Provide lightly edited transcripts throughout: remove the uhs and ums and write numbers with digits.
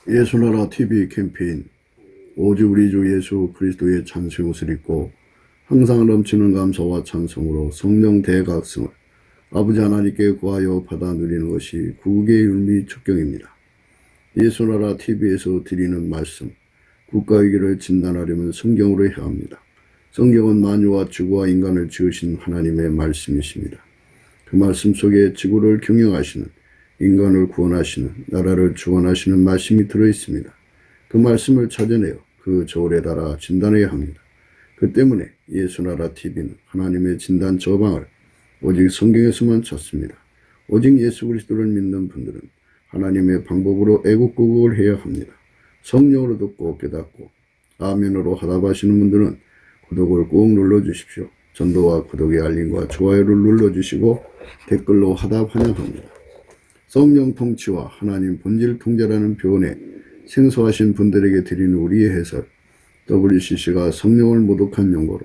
예수나라 TV 캠페인 오직 우리 주 예수 그리스도의 찬송 옷을 입고 항상 넘치는 감사와 찬송으로 성령 대각성을 아버지 하나님께 구하여 받아 누리는 것이 국의 율미 축경입니다. 예수나라 TV에서 드리는 말씀, 국가위기를 진단하려면 성경으로 해야 합니다. 성경은 만유와 지구와 인간을 지으신 하나님의 말씀이십니다. 그 말씀 속에 지구를 경영하시는, 인간을 구원하시는, 나라를 주관하시는 말씀이 들어있습니다. 그 말씀을 찾아내어 그 저울에 달아 진단해야 합니다. 그 때문에 예수나라 TV는 하나님의 진단 저방을 오직 성경에서만 찾습니다. 오직 예수 그리스도를 믿는 분들은 하나님의 방법으로 애국구국을 해야 합니다. 성령으로 듣고 깨닫고 아멘으로 화답하시는 분들은 구독을 꼭 눌러주십시오. 전도와 구독의 알림과 좋아요를 눌러주시고 댓글로 화답 환영합니다. 성령 통치와 하나님 본질 통제라는 표현에 생소하신 분들에게 드리는 우리의 해설, WCC가 성령을 모독한 용어로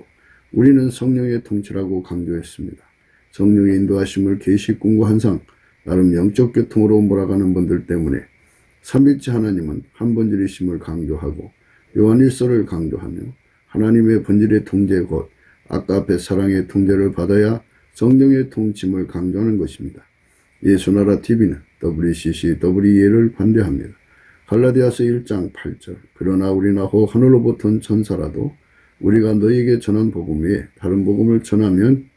우리는 성령의 통치라고 강조했습니다. 성령의 인도하심을 계시 공부한상 나름 영적 교통으로 몰아가는 분들 때문에 삼위일체 하나님은 한 본질이심을 강조하고 요한일서를 강조하며 하나님의 본질의 통제 곧 아까페 사랑의 통제를 받아야 성령의 통침을 강조하는 것입니다. 예수나라 TV는 WCC, WE를 반대합니다. 갈라디아서 1장 8절 그러나 우리나 혹 하늘로부터 천사라도 우리가 너희에게 전한 복음 외에 다른 복음을 전하면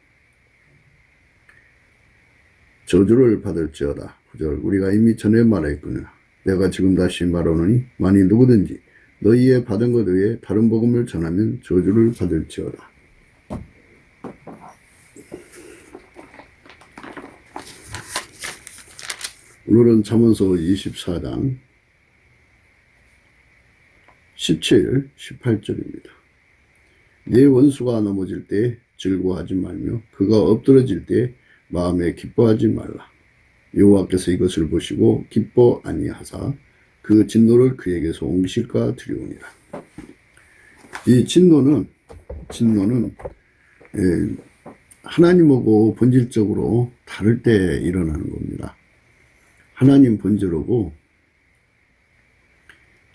저주를 받을지어다. 9절 우리가 이미 전에 말했거니와 내가 지금 다시 말하노니 만일 누구든지 너희의 받은 것 외에 다른 복음을 전하면 저주를 받을지어다. 오늘은 잠언서 24장 17, 18절입니다. 내 원수가 넘어질 때 즐거워하지 말며 그가 엎드러질 때 마음에 기뻐하지 말라. 여호와께서 이것을 보시고 기뻐 아니하사 그 진노를 그에게서 옮기실까 두려우니라. 이 진노는 하나님하고 본질적으로 다를 때 일어나는 겁니다. 하나님 본질하고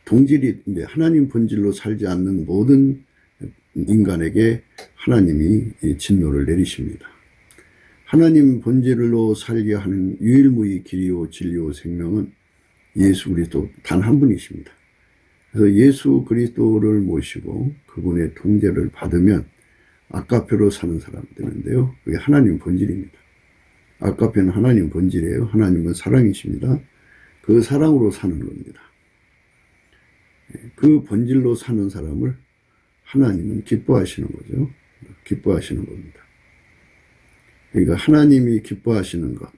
동질이 하나님 본질로 살지 않는 모든 인간에게 하나님이 진노를 내리십니다. 하나님 본질로 살게 하는 유일무이 길이요 진리요 생명은 예수 그리스도 단 한 분이십니다. 그래서 예수 그리스도를 모시고 그분의 통제를 받으면 아까페로 사는 사람이 되는데요. 그게 하나님 본질입니다. 아까페는 하나님 본질이에요. 하나님은 사랑이십니다. 그 사랑으로 사는 겁니다. 그 본질로 사는 사람을 하나님은 기뻐하시는 거죠. 기뻐하시는 겁니다. 그러니까 하나님이 기뻐하시는 것,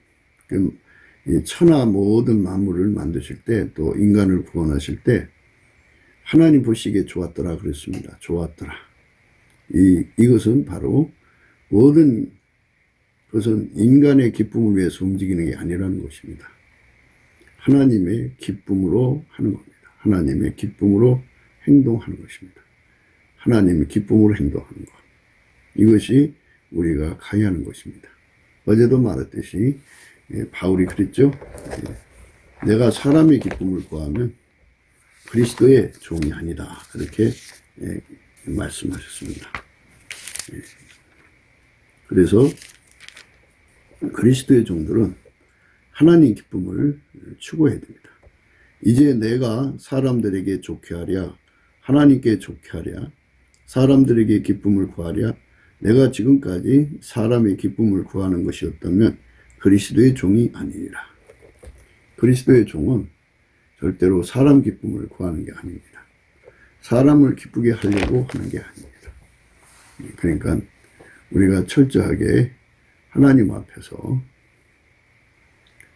천하 모든 만물을 만드실 때 또 인간을 구원하실 때 하나님 보시기에 좋았더라 그랬습니다. 좋았더라. 이것은 바로 모든 것은 인간의 기쁨을 위해서 움직이는 게 아니라는 것입니다. 하나님의 기쁨으로 하는 겁니다. 하나님의 기쁨으로 행동하는 것입니다. 하나님의 기쁨으로 행동하는 것. 이것이 우리가 가야 하는 것입니다. 어제도 말했듯이 바울이 그랬죠. 내가 사람의 기쁨을 구하면 그리스도의 종이 아니다. 그렇게 말씀하셨습니다. 그래서 그리스도의 종들은 하나님 기쁨을 추구해야 됩니다. 이제 내가 사람들에게 좋게 하랴, 하나님께 좋게 하랴, 사람들에게 기쁨을 구하랴, 내가 지금까지 사람의 기쁨을 구하는 것이었다면 그리스도의 종이 아니니라. 그리스도의 종은 절대로 사람 기쁨을 구하는 게 아닙니다. 사람을 기쁘게 하려고 하는 게 아닙니다. 그러니까 우리가 철저하게 하나님 앞에서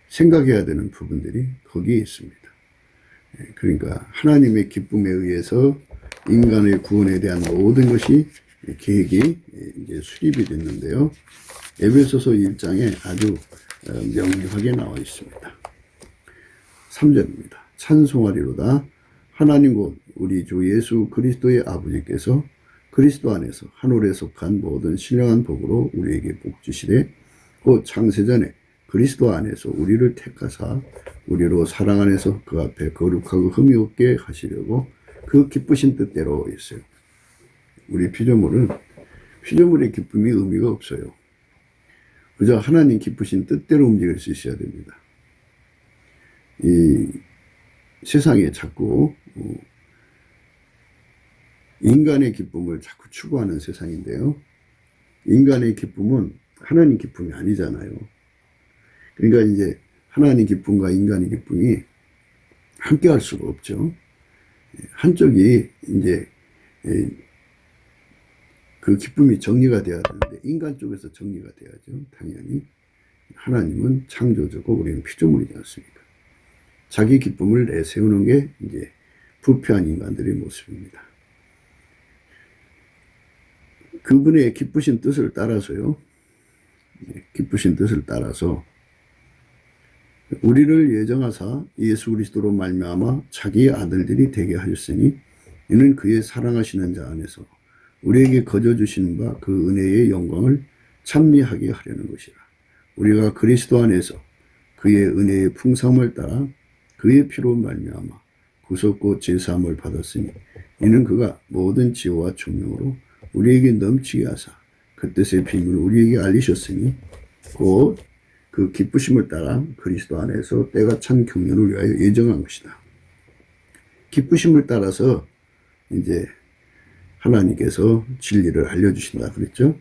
생각해야 되는 부분들이 거기에 있습니다. 그러니까 하나님의 기쁨에 의해서 인간의 구원에 대한 모든 것이 계획이 이제 수립이 됐는데요. 에베소서 1장에 아주 명료하게 나와 있습니다. 3절입니다. 찬송하리로다 하나님 곧 우리 주 예수 그리스도의 아버지께서 그리스도 안에서 하늘에 속한 모든 신령한 복으로 우리에게 복 주시되 곧 창세전에 그리스도 안에서 우리를 택하사 우리로 사랑 안에서 그 앞에 거룩하고 흠이 없게 하시려고 그 기쁘신 뜻대로 했어요. 우리 피조물의 기쁨이 의미가 없어요. 그저 하나님 기쁘신 뜻대로 움직일 수 있어야 됩니다. 이 세상에 자꾸 인간의 기쁨을 자꾸 추구하는 세상인데요. 인간의 기쁨은 하나님 기쁨이 아니잖아요. 그러니까 이제 하나님 기쁨과 인간의 기쁨이 함께 할 수가 없죠. 한쪽이 이제 그 기쁨이 정리가 돼야 되는데 인간 쪽에서 정리가 돼야죠. 당연히 하나님은 창조주고 우리는 피조물이지 않습니까? 자기 기쁨을 내세우는 게 이제 부패한 인간들의 모습입니다. 그분의 기쁘신 뜻을 따라서요. 기쁘신 뜻을 따라서 우리를 예정하사 예수 그리스도로 말미암아 자기의 아들들이 되게 하셨으니 이는 그의 사랑하시는 자 안에서 우리에게 거저 주시는 바 그 은혜의 영광을 찬미하게 하려는 것이라. 우리가 그리스도 안에서 그의 은혜의 풍성을 따라 그의 피로 말미암아 구속고 제사함을 받았으니 이는 그가 모든 지혜와 총명으로 우리에게 넘치게 하사 그 뜻의 비밀을 우리에게 알리셨으니 곧 그 기쁘심을 따라 그리스도 안에서 때가 찬 경륜을 위하여 예정한 것이다. 기쁘심을 따라서 이제 하나님께서 진리를 알려주신다 그랬죠.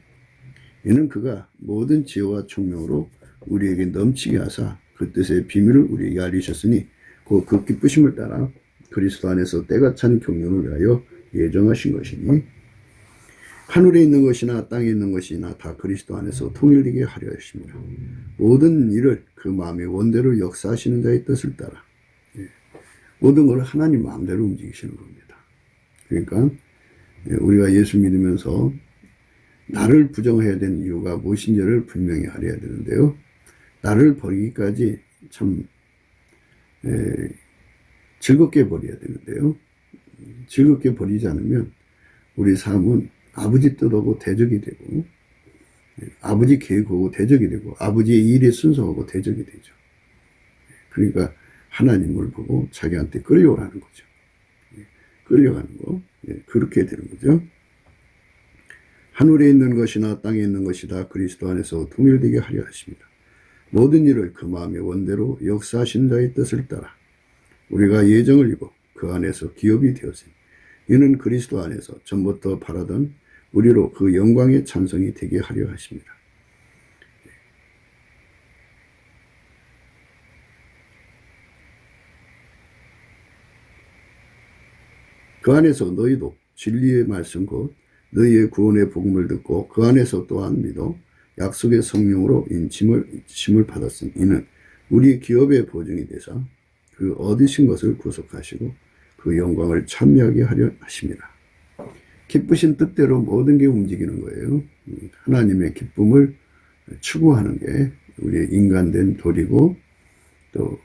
이는 그가 모든 지혜와 총명으로 우리에게 넘치게 하사 그 뜻의 비밀을 우리에게 알리셨으니 그 기쁘심을 따라 그리스도 안에서 때가 찬 경륜을 위하여 예정하신 것이니 하늘에 있는 것이나 땅에 있는 것이나 다 그리스도 안에서 통일되게 하려 하십니다. 모든 일을 그 마음의 원대로 역사하시는 자의 뜻을 따라 모든 걸 하나님 마음대로 움직이시는 겁니다. 그러니까 우리가 예수 믿으면서 나를 부정해야 되는 이유가 무엇인지를 분명히 알아야 되는데요. 나를 버리기까지 참 즐겁게 버려야 되는데요. 즐겁게 버리지 않으면 우리 삶은 아버지 뜻하고 대적이 되고 아버지 계획하고 대적이 되고 아버지의 일에 순종하고 대적이 되죠. 그러니까 하나님을 보고 자기한테 끌려오라는 거죠. 끌려가는 거. 그렇게 되는 거죠. 하늘에 있는 것이나 땅에 있는 것이 다 그리스도 안에서 통일되게 하려 하십니다. 모든 일을 그 마음의 원대로 역사하신 자의 뜻을 따라 우리가 예정을 입어 그 안에서 기업이 되었으니 이는 그리스도 안에서 전부터 바라던 우리로 그 영광의 찬송이 되게 하려 하십니다. 그 안에서 너희도 진리의 말씀 곧 너희의 구원의 복음을 듣고 그 안에서 또한 믿어 약속의 성령으로 인침을 받았으니 이는 우리 기업의 보증이 되사 그 얻으신 것을 구속하시고 그 영광을 찬미하게 하려 하십니다. 기쁘신 뜻대로 모든 게 움직이는 거예요. 하나님의 기쁨을 추구하는 게 우리의 인간된 도리고 또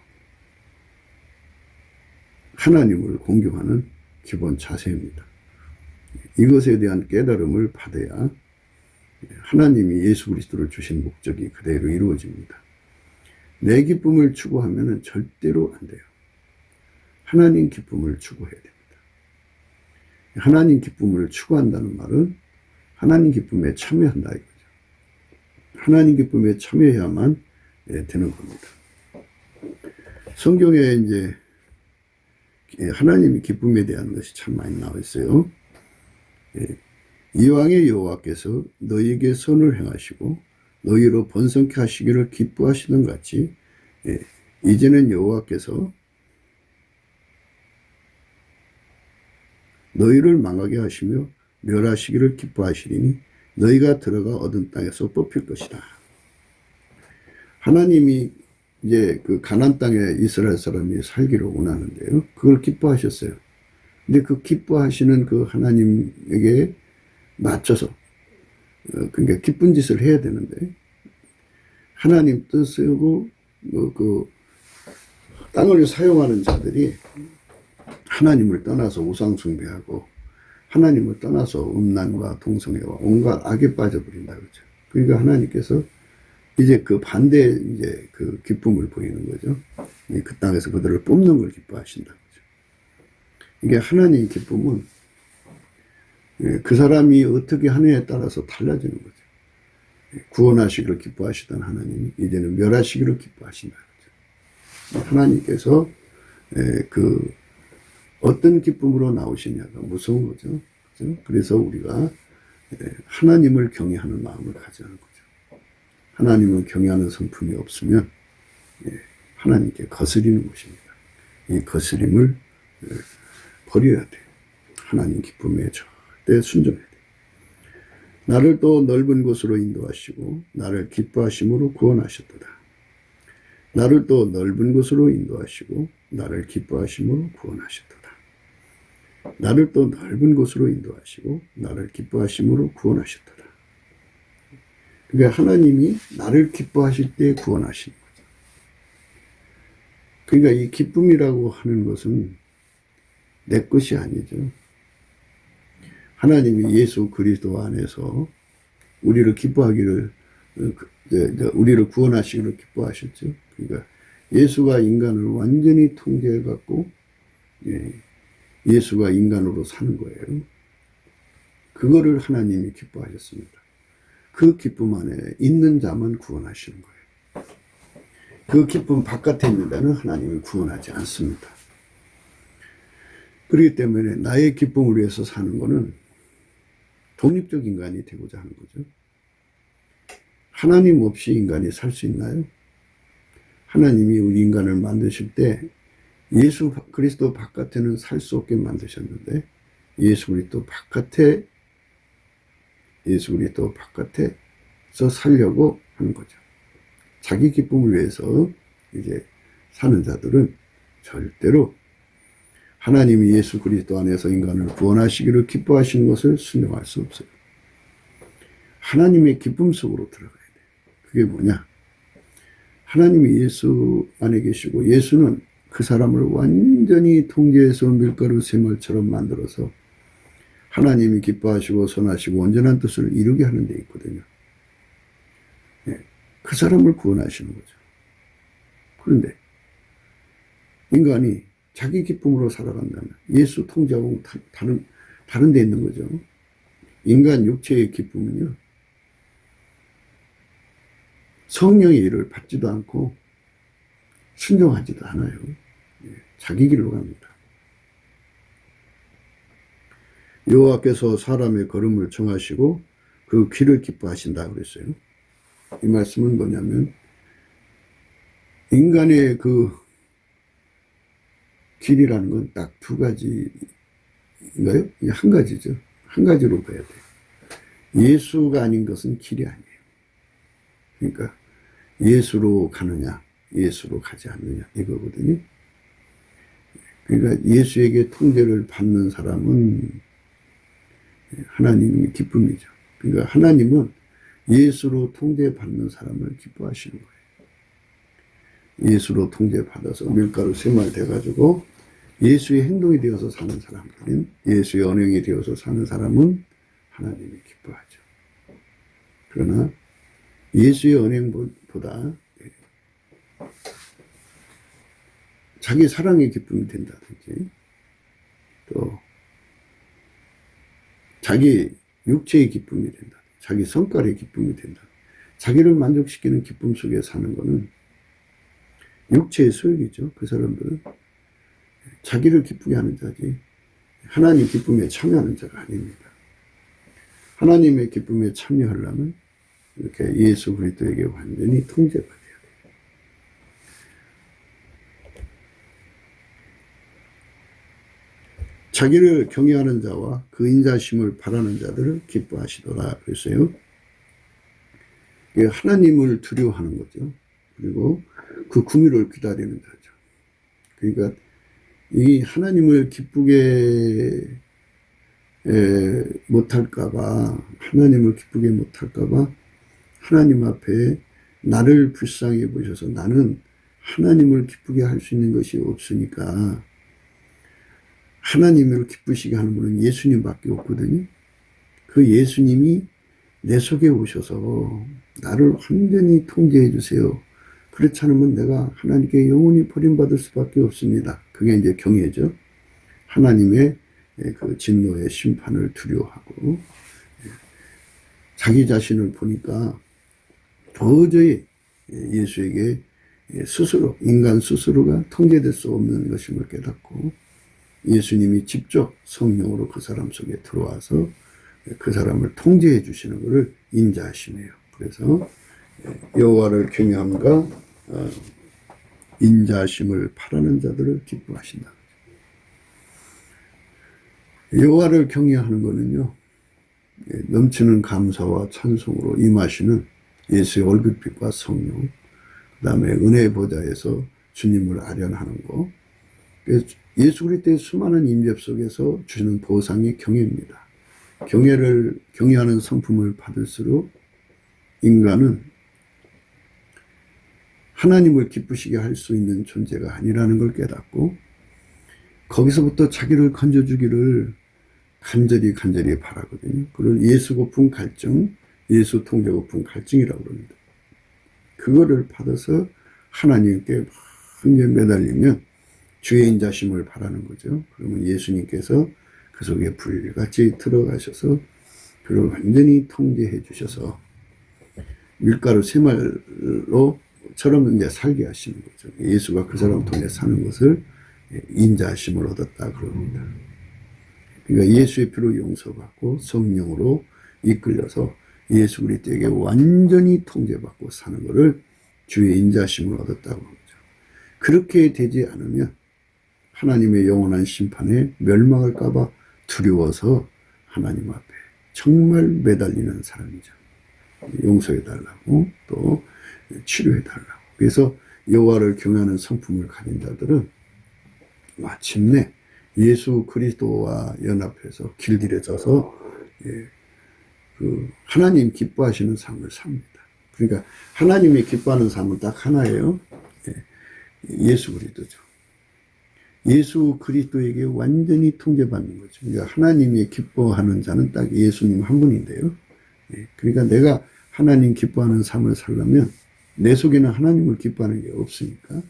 하나님을 공경하는 기본 자세입니다. 이것에 대한 깨달음을 받아야 하나님이 예수 그리스도를 주신 목적이 그대로 이루어집니다. 내 기쁨을 추구하면 절대로 안 돼요. 하나님 기쁨을 추구해야 됩니다. 하나님 기쁨을 추구한다는 말은 하나님 기쁨에 참여한다 이거죠. 하나님 기쁨에 참여해야만 되는 겁니다. 성경에 이제 하나님의 기쁨에 대한 것이 참 많이 나와 있어요. 이왕의 여호와께서 너희에게 선을 행하시고 너희로 번성케 하시기를 기뻐하시던 같이 이제는 여호와께서 너희를 망하게 하시며 멸하시기를 기뻐하시리니 너희가 들어가 얻은 땅에서 뽑힐 것이다. 하나님이 이제 그 가나안 땅에 이스라엘 사람이 살기를 원하는데요. 그걸 기뻐하셨어요. 근데 그 기뻐하시는 그 하나님에게 맞춰서 그러니까 기쁜 짓을 해야 되는데 하나님 뜻이고 그 땅을 사용하는 자들이 하나님을 떠나서 우상 숭배하고 하나님을 떠나서 음란과 동성애와 온갖 악에 빠져버린다 그러죠. 그러니까 하나님께서 이제 그 반대 이제 그 기쁨을 보이는 거죠. 그 땅에서 그들을 뽑는 걸 기뻐하신다는 거죠. 이게 하나님의 기쁨은 그 사람이 어떻게 하느냐에 따라서 달라지는 거죠. 구원하시기를 기뻐하시던 하나님이 이제는 멸하시기를 기뻐하신다는 거죠. 하나님께서 그 어떤 기쁨으로 나오시냐가 무서운 거죠. 그렇죠? 그래서 우리가 하나님을 경외하는 마음을 가져야 하는 거죠. 하나님을 경외하는 성품이 없으면 하나님께 거스리는 것입니다. 이 거스림을 버려야 돼요. 하나님 기쁨에 절대 순종해야 돼요. 나를 또 넓은 곳으로 인도하시고 나를 기뻐하심으로 구원하셨도다. 나를 또 넓은 곳으로 인도하시고 나를 기뻐하심으로 구원하셨도다. 나를 또 넓은 곳으로 인도하시고 나를 기뻐하심으로 구원하셨도다. 그러니까 하나님이 나를 기뻐하실 때 구원하시는 거죠. 그러니까 이 기쁨이라고 하는 것은 내 것이 아니죠. 하나님이 예수 그리스도 안에서 우리를 기뻐하기를, 우리를 구원하시기를 기뻐하셨죠. 그러니까 예수가 인간을 완전히 통제해갖고, 예수가 인간으로 사는 거예요. 그거를 하나님이 기뻐하셨습니다. 그 기쁨 안에 있는 자만 구원하시는 거예요. 그 기쁨 바깥에 있는 자는 하나님이 구원하지 않습니다. 그렇기 때문에 나의 기쁨을 위해서 사는 것은 독립적 인간이 되고자 하는 거죠. 하나님 없이 인간이 살 수 있나요? 하나님이 우리 인간을 만드실 때 예수 그리스도 바깥에는 살 수 없게 만드셨는데 예수 그리스도 바깥에서 살려고 하는 거죠. 자기 기쁨을 위해서 이제 사는 자들은 절대로 하나님이 예수 그리스도 안에서 인간을 구원하시기를 기뻐하시는 것을 순종할 수 없어요. 하나님의 기쁨 속으로 들어가야 돼요. 그게 뭐냐? 하나님이 예수 안에 계시고 예수는 그 사람을 완전히 통제해서 밀가루 샘물처럼 만들어서 하나님이 기뻐하시고 선하시고 온전한 뜻을 이루게 하는 데 있거든요. 그 사람을 구원하시는 거죠. 그런데 인간이 자기 기쁨으로 살아간다면 예수 통제하고 다른 데 있는 거죠. 인간 육체의 기쁨은요, 성령의 일을 받지도 않고 순종하지도 않아요. 자기 길로 갑니다. 여호와께서 사람의 걸음을 정하시고 그 길을 기뻐하신다 그랬어요. 이 말씀은 뭐냐면 인간의 그 길이라는 건 딱 두 가지인가요? 한 가지죠. 한 가지로 봐야 돼요. 예수가 아닌 것은 길이 아니에요. 그러니까 예수로 가느냐, 예수로 가지 않느냐 이거거든요. 그러니까 예수에게 통제를 받는 사람은 하나님의 기쁨이죠. 그러니까 하나님은 예수로 통제받는 사람을 기뻐하시는 거예요. 예수로 통제받아서 밀가루 쇠말 돼가지고 예수의 행동이 되어서 사는 사람들은, 예수의 언행이 되어서 사는 사람은 하나님이 기뻐하죠. 그러나 예수의 언행보다 자기 사랑의 기쁨이 된다든지 또 자기 육체의 기쁨이 된다, 자기 성깔의 기쁨이 된다, 자기를 만족시키는 기쁨 속에 사는 것은 육체의 소욕이죠. 그 사람들은 자기를 기쁘게 하는 자지 하나님 기쁨에 참여하는 자가 아닙니다. 하나님의 기쁨에 참여하려면 이렇게 예수 그리스도에게 완전히 통제받아야 돼요. 자기를 경외하는 자와 그 인자심을 바라는 자들을 기뻐하시더라 그랬어요. 하나님을 두려워하는 거죠. 그리고 그 긍휼을 기다리는 자죠. 그러니까 이 하나님을 기쁘게 못할까봐, 하나님을 기쁘게 못할까봐 하나님 앞에 나를 불쌍히 보셔서 나는 하나님을 기쁘게 할 수 있는 것이 없으니까 하나님을 기쁘시게 하는 분은 예수님밖에 없거든요. 그 예수님이 내 속에 오셔서 나를 완전히 통제해 주세요. 그렇지 않으면 내가 하나님께 영원히 버림받을 수밖에 없습니다. 그게 이제 경외죠. 하나님의 그 진노의 심판을 두려워하고, 자기 자신을 보니까 도저히 예수에게 스스로, 인간 스스로가 통제될 수 없는 것임을 깨닫고, 예수님이 직접 성령으로 그 사람 속에 들어와서 그 사람을 통제해 주시는 것을 인자하시네요. 그래서 여호와를 경외함과 인자하심을 바라는 자들을 기뻐하신다. 여호와를 경외하는 것은요, 넘치는 감사와 찬송으로 임하시는 예수의 얼굴빛과 성령, 그 다음에 은혜의 보좌에서 주님을 아련하는 것, 예수 그리스도의 수많은 임재 속에서 주시는 보상이 경외입니다. 경외하는 성품을 받을수록 인간은 하나님을 기쁘시게 할 수 있는 존재가 아니라는 걸 깨닫고, 거기서부터 자기를 건져주기를 간절히 바라거든요. 그걸 예수 고픈 갈증, 예수 통제 고픈 갈증이라고 합니다. 그거를 받아서 하나님께 완전 매달리면 주의 인자심을 바라는 거죠. 그러면 예수님께서 그 속에 불같이 들어가셔서 그를 완전히 통제해 주셔서 밀가루 새말로처럼 이제 살게 하시는 거죠. 예수가 그 사람 통해 사는 것을 인자하심을 얻었다 그럽니다. 그러니까 예수의 피로 용서받고 성령으로 이끌려서 예수 그리스도에게 완전히 통제받고 사는 것을 주의 인자심을 얻었다고 하죠. 그렇게 되지 않으면 하나님의 영원한 심판에 멸망할까봐 두려워서 하나님 앞에 정말 매달리는 사람이죠. 용서해달라고, 또 치료해달라고. 그래서 여호와를 경외하는 성품을 가진 자들은 마침내 예수 그리스도와 연합해서 길들여져서 하나님 기뻐하시는 삶을 삽니다. 그러니까 하나님이 기뻐하는 삶은 딱 하나예요. 예수 그리스도죠. 예수 그리스도에게 완전히 통제받는 거죠. 그러니까 하나님이 기뻐하는 자는 딱 예수님 한 분인데요. 그러니까 내가 하나님 기뻐하는 삶을 살려면 내 속에는 하나님을 기뻐하는 게 없으니까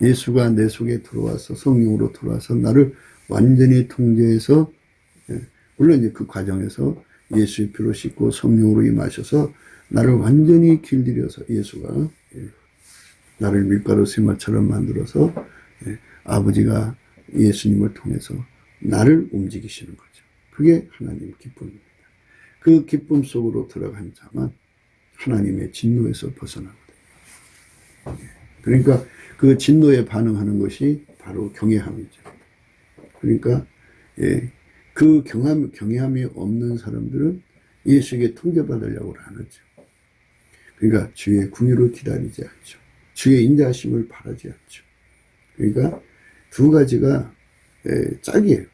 예수가 내 속에 들어와서 성령으로 들어와서 나를 완전히 통제해서, 물론 이제 그 과정에서 예수의 피로 씻고 성령으로 임하셔서 나를 완전히 길들여서 예수가 나를 밀가루 새말처럼 만들어서 아버지가 예수님을 통해서 나를 움직이시는 거죠. 그게 하나님의 기쁨입니다. 그 기쁨 속으로 들어간 자만 하나님의 진노에서 벗어나거든요. 그러니까 그 진노에 반응하는 것이 바로 경외함이죠. 그러니까 그 경외함이 없는 사람들은 예수에게 통제받으려고 안 하죠. 그러니까 주의 궁유를 기다리지 않죠. 주의 인자하심을 바라지 않죠. 그러니까 두 가지가 짝이에요.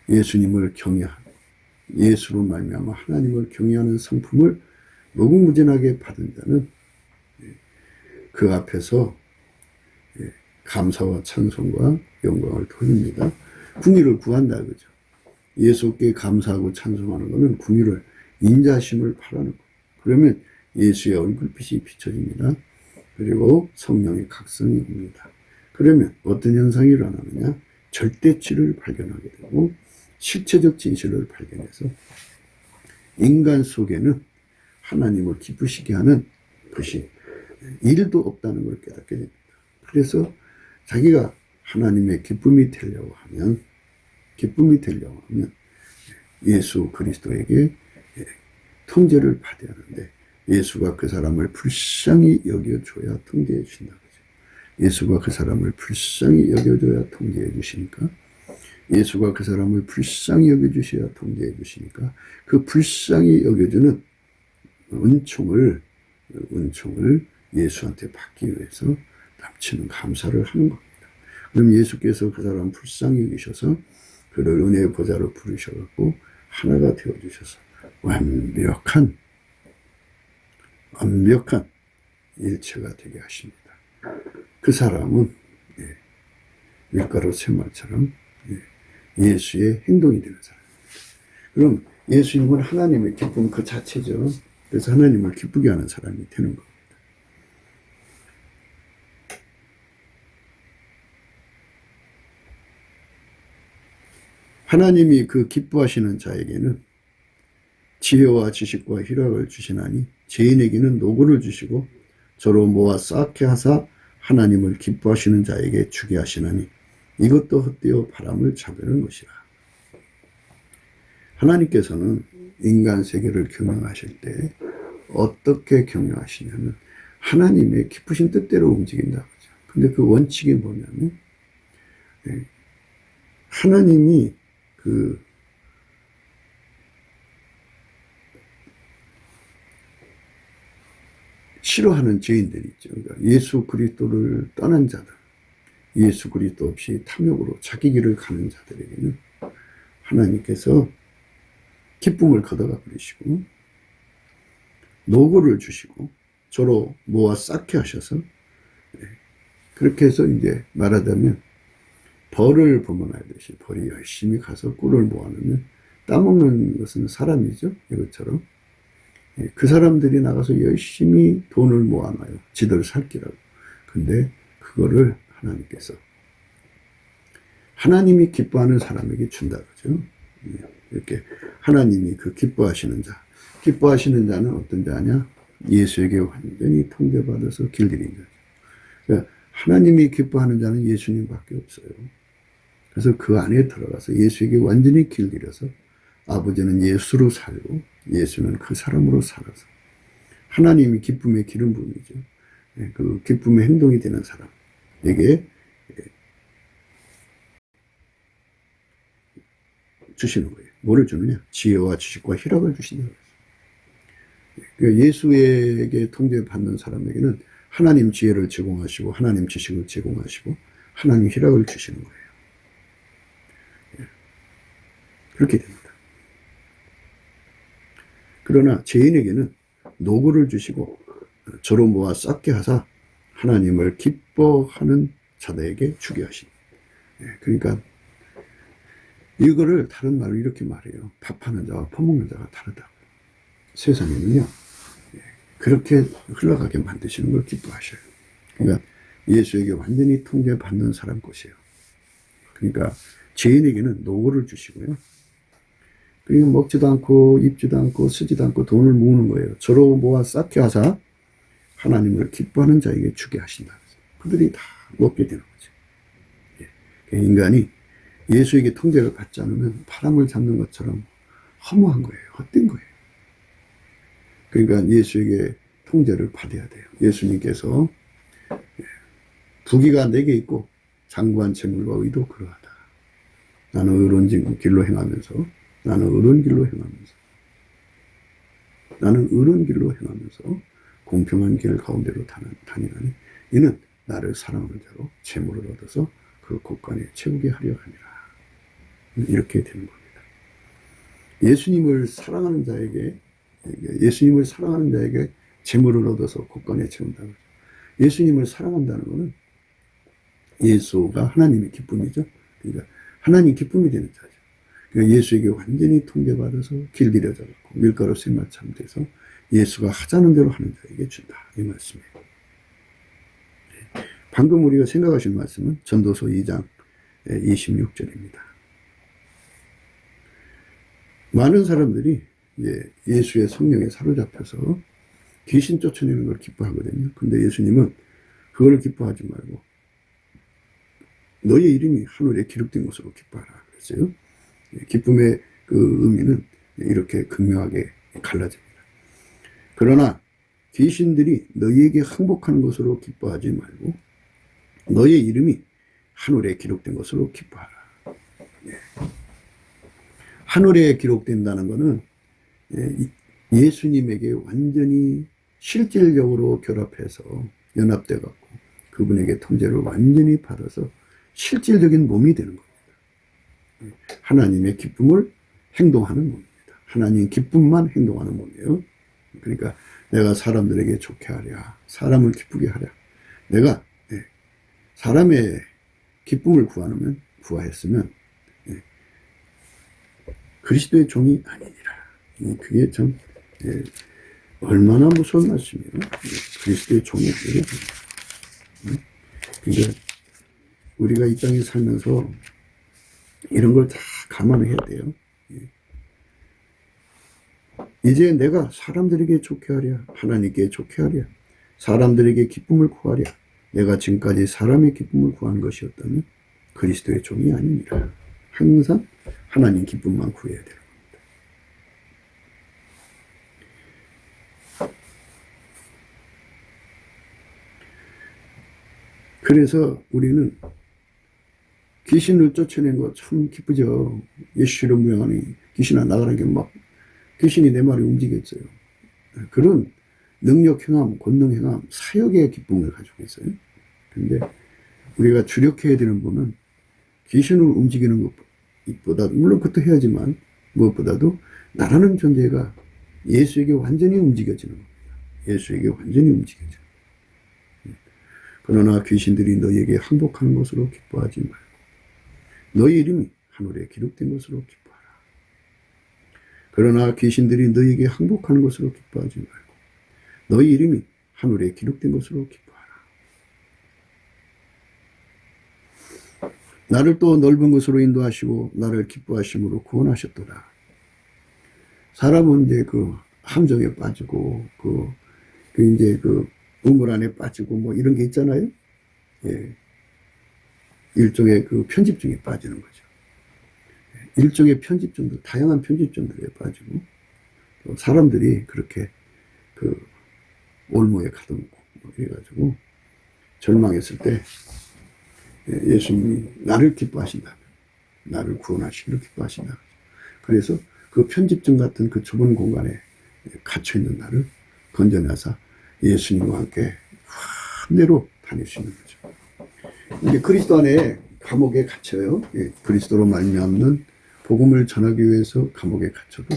예수님을 경외하고 예수로 말미암아 하나님을 경외하는 성품을 무궁무진하게 받은 자는 그 앞에서 감사와 찬송과 영광을 돌립니다. 궁유를 구한다 그죠. 예수께 감사하고 찬송하는 것은 궁유를 인자하심을 바라는 거. 그러면 예수의 얼굴빛이 비춰집니다. 그리고 성령의 각성이 옵니다. 그러면 어떤 현상이 일어나느냐? 절대치를 발견하게 되고 실체적 진실을 발견해서 인간 속에는 하나님을 기쁘시게 하는 것이 일도 없다는 걸 깨닫게 됩니다. 그래서 자기가 하나님의 기쁨이 되려고 하면 예수 그리스도에게 통제를 받아야 하는데 예수가 그 사람을 불쌍히 여겨줘야 통제해 주신다. 예수가 그 사람을 불쌍히 여겨줘야 통제해 주시니까, 예수가 그 사람을 불쌍히 여겨주셔야 통제해 주시니까 그 불쌍히 여겨주는 은총을 예수한테 받기 위해서 넘치는 감사를 하는 겁니다. 그럼 예수께서 그 사람 불쌍히 여기셔서 그를 은혜의 보좌로 부르셔갖고 하나가 되어주셔서 완벽한 일체가 되게 하십니다. 그 사람은 밀가루 새말처럼 예수의 행동이 되는 사람입니다. 그럼 예수님은 하나님의 기쁨 그 자체죠. 그래서 하나님을 기쁘게 하는 사람이 되는 겁니다. 하나님이 그 기뻐하시는 자에게는 지혜와 지식과 희락을 주시나니 죄인에게는 노고를 주시고 저로 모아 쌓게 하사 하나님을 기뻐하시는 자에게 주게 하시나니 이것도 헛되어 바람을 잡으는 것이라. 하나님께서는 인간 세계를 경영하실 때 어떻게 경영하시냐면 하나님의 기쁘신 뜻대로 움직인다고 하죠. 근데 그 원칙이 뭐냐면 하나님이 그 싫어하는 죄인들이 있죠. 그러니까 예수 그리스도를 떠난 자들, 예수 그리스도 없이 탐욕으로 자기 길을 가는 자들에게는 하나님께서 기쁨을 걷어가 버리시고 노고를 주시고 저로 모아 쌓게 하셔서 그렇게 해서 이제 말하자면 벌을 범원하듯이 벌이 열심히 가서 꿀을 모아놓으면 따먹는 것은 사람이죠. 이것처럼 그 사람들이 나가서 열심히 돈을 모아놔요. 지들 살기라고. 근데 그거를 하나님께서 하나님이 기뻐하는 사람에게 준다 그러죠. 이렇게 하나님이 그 기뻐하시는 자, 기뻐하시는 자는 어떤 자냐? 예수에게 완전히 통제받아서 길들인 자죠. 그러니까 하나님이 기뻐하는 자는 예수님밖에 없어요. 그래서 그 안에 들어가서 예수에게 완전히 길들여서 아버지는 예수로 살고 예수는 그 사람으로 살아서 하나님이 기쁨의 기름 부음이죠. 그 기쁨의 행동이 되는 사람에게 주시는 거예요. 뭐를 주느냐? 지혜와 지식과 희락을 주신다. 예수에게 통제받는 사람에게는 하나님 지혜를 제공하시고 하나님 지식을 제공하시고 하나님 희락을 주시는 거예요. 그렇게 됩니다. 그러나 죄인에게는 노고를 주시고 저로 모아 쌓게 하사 하나님을 기뻐하는 자들에게 주게 하십니다. 그러니까 이거를 다른 말로 이렇게 말해요. 밥하는 자와 퍼먹는 자가 다르다고. 세상에는요, 그렇게 흘러가게 만드시는 걸 기뻐하셔요. 그러니까 예수에게 완전히 통제받는 사람 것이에요. 그러니까 죄인에게는 노고를 주시고요. 그리고 먹지도 않고 입지도 않고 쓰지도 않고 돈을 모으는 거예요. 저로 모아 쌓게 하사 하나님을 기뻐하는 자에게 주게 하신다. 그들이 다 먹게 되는 거죠. 인간이 예수에게 통제를 받지 않으면 바람을 잡는 것처럼 허무한 거예요. 헛된 거예요. 그러니까 예수에게 통제를 받아야 돼요. 예수님께서 부귀가 내게 있고 장구한 재물과 의도 그러하다. 나는 의로운 길로 행하면서 나는 의로운 길로 행하면서 나는 의로운 길로 행하면서 공평한 길 가운데로 다니나니 이는 나를 사랑하는 자로 재물을 얻어서 그 곳간에 채우게 하려 함이라. 이렇게 되는 겁니다. 예수님을 사랑하는 자에게 재물을 얻어서 곳간에 채운다고. 예수님을 사랑한다는 것은 예수가 하나님의 기쁨이죠. 그러니까 하나님 기쁨이 되는 자죠. 그러니까 예수에게 완전히 통제받아서 길들여져 갖고 밀가루 쇠마참 돼서 예수가 하자는 대로 하는 자에게 준다. 이 말씀이에요. 방금 우리가 생각하신 말씀은 전도서 2장 26절입니다. 많은 사람들이 예수의 성령에 사로잡혀서 귀신 쫓아내는 걸 기뻐하거든요. 근데 예수님은 그걸 기뻐하지 말고 너의 이름이 하늘에 기록된 것으로 기뻐하라 그랬어요. 기쁨의 그 의미는 이렇게 극명하게 갈라집니다. 그러나 귀신들이 너희에게 항복하는 것으로 기뻐하지 말고 너의 이름이 하늘에 기록된 것으로 기뻐하라. 하늘에 기록된다는 것은 예수님에게 완전히 실질적으로 결합해서 연합돼 갖고 그분에게 통제를 완전히 받아서 실질적인 몸이 되는 겁니다. 하나님의 기쁨을 행동하는 몸입니다. 하나님 기쁨만 행동하는 몸이에요. 그러니까 내가 사람들에게 좋게 하랴, 사람을 기쁘게 하랴. 내가 사람의 기쁨을 구하했으면 그리스도의 종이 아니니라. 그게 참 얼마나 무서운 말씀이에요. 그리스도의 종이 되게. 그러니까 우리가 이 땅에 살면서 이런 걸 다 감안해야 돼요. 이제 내가 사람들에게 좋게 하랴, 하나님께 좋게 하랴, 사람들에게 기쁨을 구하랴. 내가 지금까지 사람의 기쁨을 구한 것이었다면 그리스도의 종이 아니니라. 항상 하나님 기쁨만 구해야 되는 겁니다. 그래서 우리는 귀신을 쫓아낸 거 참 기쁘죠. 예수를 무양하니 귀신아 나가라는 게 막 귀신이 내 말을 움직였어요. 그런 능력 행함, 권능 행함, 사역의 기쁨을 가지고 있어요. 근데 우리가 주력해야 되는 부분은 귀신을 움직이는 것보다, 물론 그것도 해야지만 무엇보다도 나라는 존재가 예수에게 완전히 움직여지는 겁니다. 예수에게 완전히 움직여져요. 그러나 귀신들이 너희에게 항복하는 것으로 기뻐하지 말고 너희 이름이 하늘에 기록된 것으로 기뻐하라. 그러나 귀신들이 너희에게 항복하는 것으로 기뻐하지 말고 너희 이름이 하늘에 기록된 것으로 기뻐하라. 나를 또 넓은 것으로 인도하시고 나를 기뻐하심으로 구원하셨도다. 사람은 이제 그 함정에 빠지고 이제 그 우물 안에 빠지고 뭐 이런 게 있잖아요. 예. 일종의 그 편집증에 빠지는 거죠. 일종의 편집증도, 다양한 편집증들에 빠지고, 또 사람들이 그렇게 그 올무에 가둬놓고, 뭐 이래가지고, 절망했을 때, 예수님이 나를 기뻐하신다. 나를 구원하시기를 기뻐하신다. 그래서 그 편집증 같은 그 좁은 공간에 갇혀있는 나를 건져내서 예수님과 함께 함대로 다닐 수 있는 거죠. 이제 그리스도 안에 감옥에 갇혀요. 그리스도로 말미암는 복음을 전하기 위해서 감옥에 갇혀도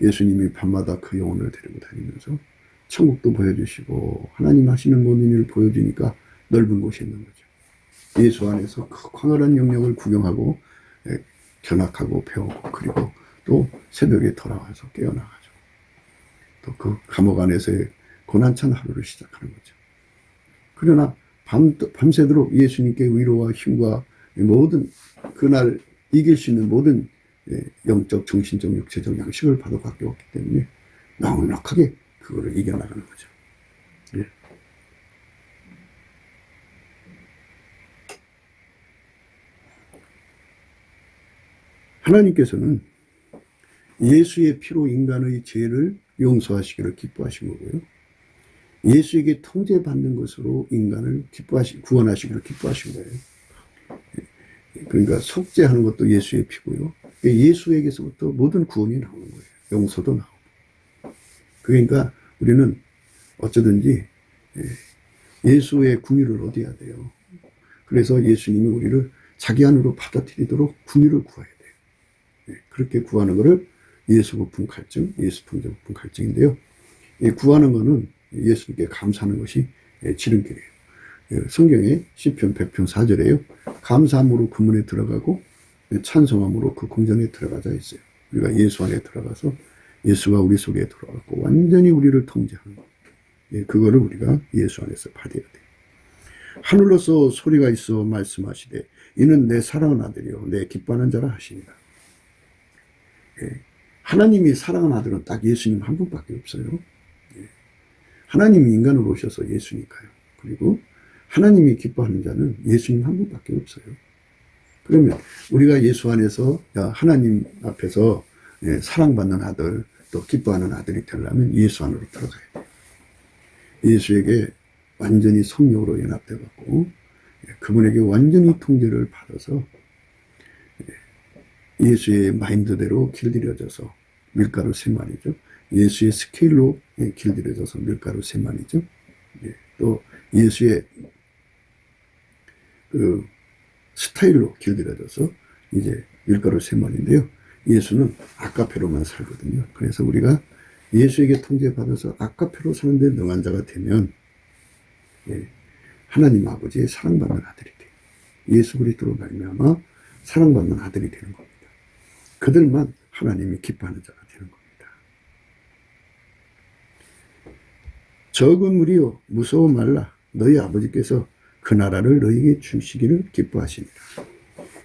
예수님이 밤마다 그 영혼을 데리고 다니면서 천국도 보여주시고 하나님 하시는 모든 일을 보여주니까 넓은 곳이 있는 거죠. 예수 안에서 그 광활한 영역을 구경하고 견학하고 배우고 그리고 또 새벽에 돌아와서 깨어나가죠. 또 그 감옥 안에서의 고난찬 하루를 시작하는 거죠. 그러나 밤새도록 예수님께 위로와 힘과 모든 그날 이길 수 있는 모든 영적, 정신적, 육체적 양식을 받아갖고 왔기 때문에 넉넉하게 그거를 이겨나가는 거죠. 예. 하나님께서는 예수의 피로 인간의 죄를 용서하시기를 기뻐하신 거고요. 예수에게 통제받는 것으로 인간을 구원하시기를 기뻐하신 거예요. 그러니까 속죄하는 것도 예수의 피고요. 예수에게서부터 모든 구원이 나오는 거예요. 용서도 나오고. 그러니까 우리는 어쩌든지 예수의 궁유를 얻어야 돼요. 그래서 예수님이 우리를 자기 안으로 받아들이도록 궁유를 구해야 돼요. 그렇게 구하는 것을 예수 부품 갈증, 예수 통제 부품 갈증인데요. 구하는 것은 예수님께 감사하는 것이 지름길이에요. 성경에 시편 100편 4절에요. 감사함으로 그 문에 들어가고 찬송함으로 그 궁전에 들어가자 있어요. 우리가 예수 안에 들어가서 예수가 우리 속에 들어가고 완전히 우리를 통제하는 것. 그거를 우리가 예수 안에서 받아야 돼요. 하늘로서 소리가 있어 말씀하시되 이는 내 사랑하는 아들이요 내 기뻐하는 자라 하시니라. 하나님이 사랑하는 아들은 딱 예수님 한 분밖에 없어요. 하나님이 인간으로 오셔서 예수니까요. 그리고 하나님이 기뻐하는 자는 예수님 한 분밖에 없어요. 그러면 우리가 예수 안에서 하나님 앞에서 사랑받는 아들 또 기뻐하는 아들이 되려면 예수 안으로 들어가야 돼요. 예수에게 완전히 성령으로 연합돼 갖고 그분에게 완전히 통제를 받아서 예수의 마인드대로 길들여져서 밀가루 3마리죠. 예수의 스케일로 길들여져서 밀가루 3마리죠. 또 예수의 그 스타일로 길들여져서 이제 밀가루 3마리인데요. 예수는 아카페로만 살거든요. 그래서 우리가 예수에게 통제받아서 아카페로 사는데 능한 자가 되면 하나님 아버지의 사랑받는 아들이 돼요. 예수 그리스도로 말미암아 사랑받는 아들이 되는 겁니다. 그들만 하나님이 기뻐하는 자가 되는 겁니다. 적은 무리여 무서워 말라. 너희 아버지께서 그 나라를 너희에게 주시기를 기뻐하시니라.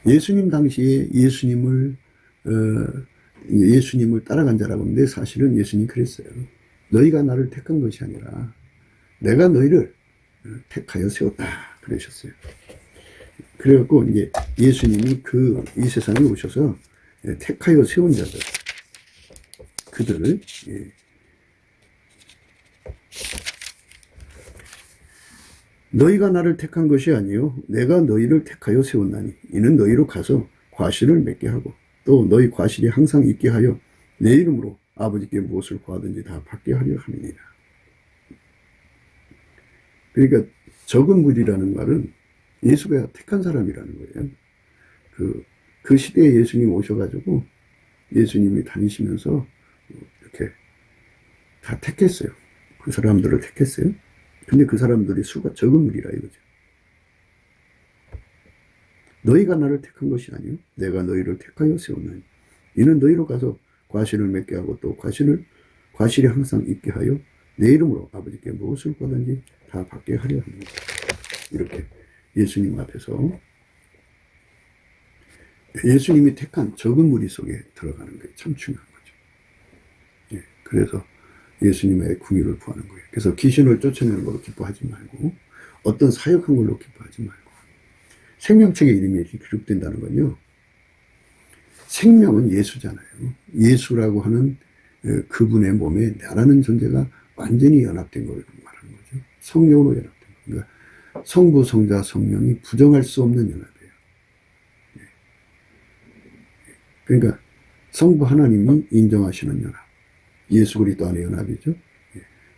예수님 당시에 예수님을 따라간 자라고 하는데 사실은 예수님이 그랬어요. 너희가 나를 택한 것이 아니라 내가 너희를 택하여 세웠다 그러셨어요. 그래갖고 이제 예수님이 이 세상에 오셔서 택하여 세운 자들, 그들을 너희가 나를 택한 것이 아니요 내가 너희를 택하여 세웠나니 이는 너희로 가서 과실을 맺게 하고 또 너희 과실이 항상 있게 하여 내 이름으로 아버지께 무엇을 구하든지 다 받게 하려 함이니라. 그러니까 적은 무리라는 말은 예수가 택한 사람이라는 거예요. 그 시대에 예수님 오셔가지고 예수님이 다니시면서 이렇게 다 택했어요. 그 사람들을 택했어요. 근데 그 사람들이 수가 적은 무리라 이거죠. 너희가 나를 택한 것이 아니요 내가 너희를 택하여 세웠나니 이는 너희로 가서 과실을 맺게 하고 또 과실이 항상 있게 하여 내 이름으로 아버지께 무엇을 구하든지 다 받게 하려 합니다. 이렇게 예수님 앞에서 예수님이 택한 적은 무리 속에 들어가는 게 참 중요한 거죠. 그래서 예수님의 궁유를 구하는 거예요. 그래서 귀신을 쫓아내는 걸로 기뻐하지 말고 어떤 사역한 걸로 기뻐하지 말고 생명책의 이름이 이렇게 기록된다는 건요. 생명은 예수잖아요. 예수라고 하는 그분의 몸에 나라는 존재가 완전히 연합된 걸 말하는 거죠. 성령으로 연합된 거. 그러니까 성부, 성자, 성령이 부정할 수 없는 연합이에요. 그러니까 성부 하나님이 인정하시는 연합. 예수 그리스도 안의 연합이죠.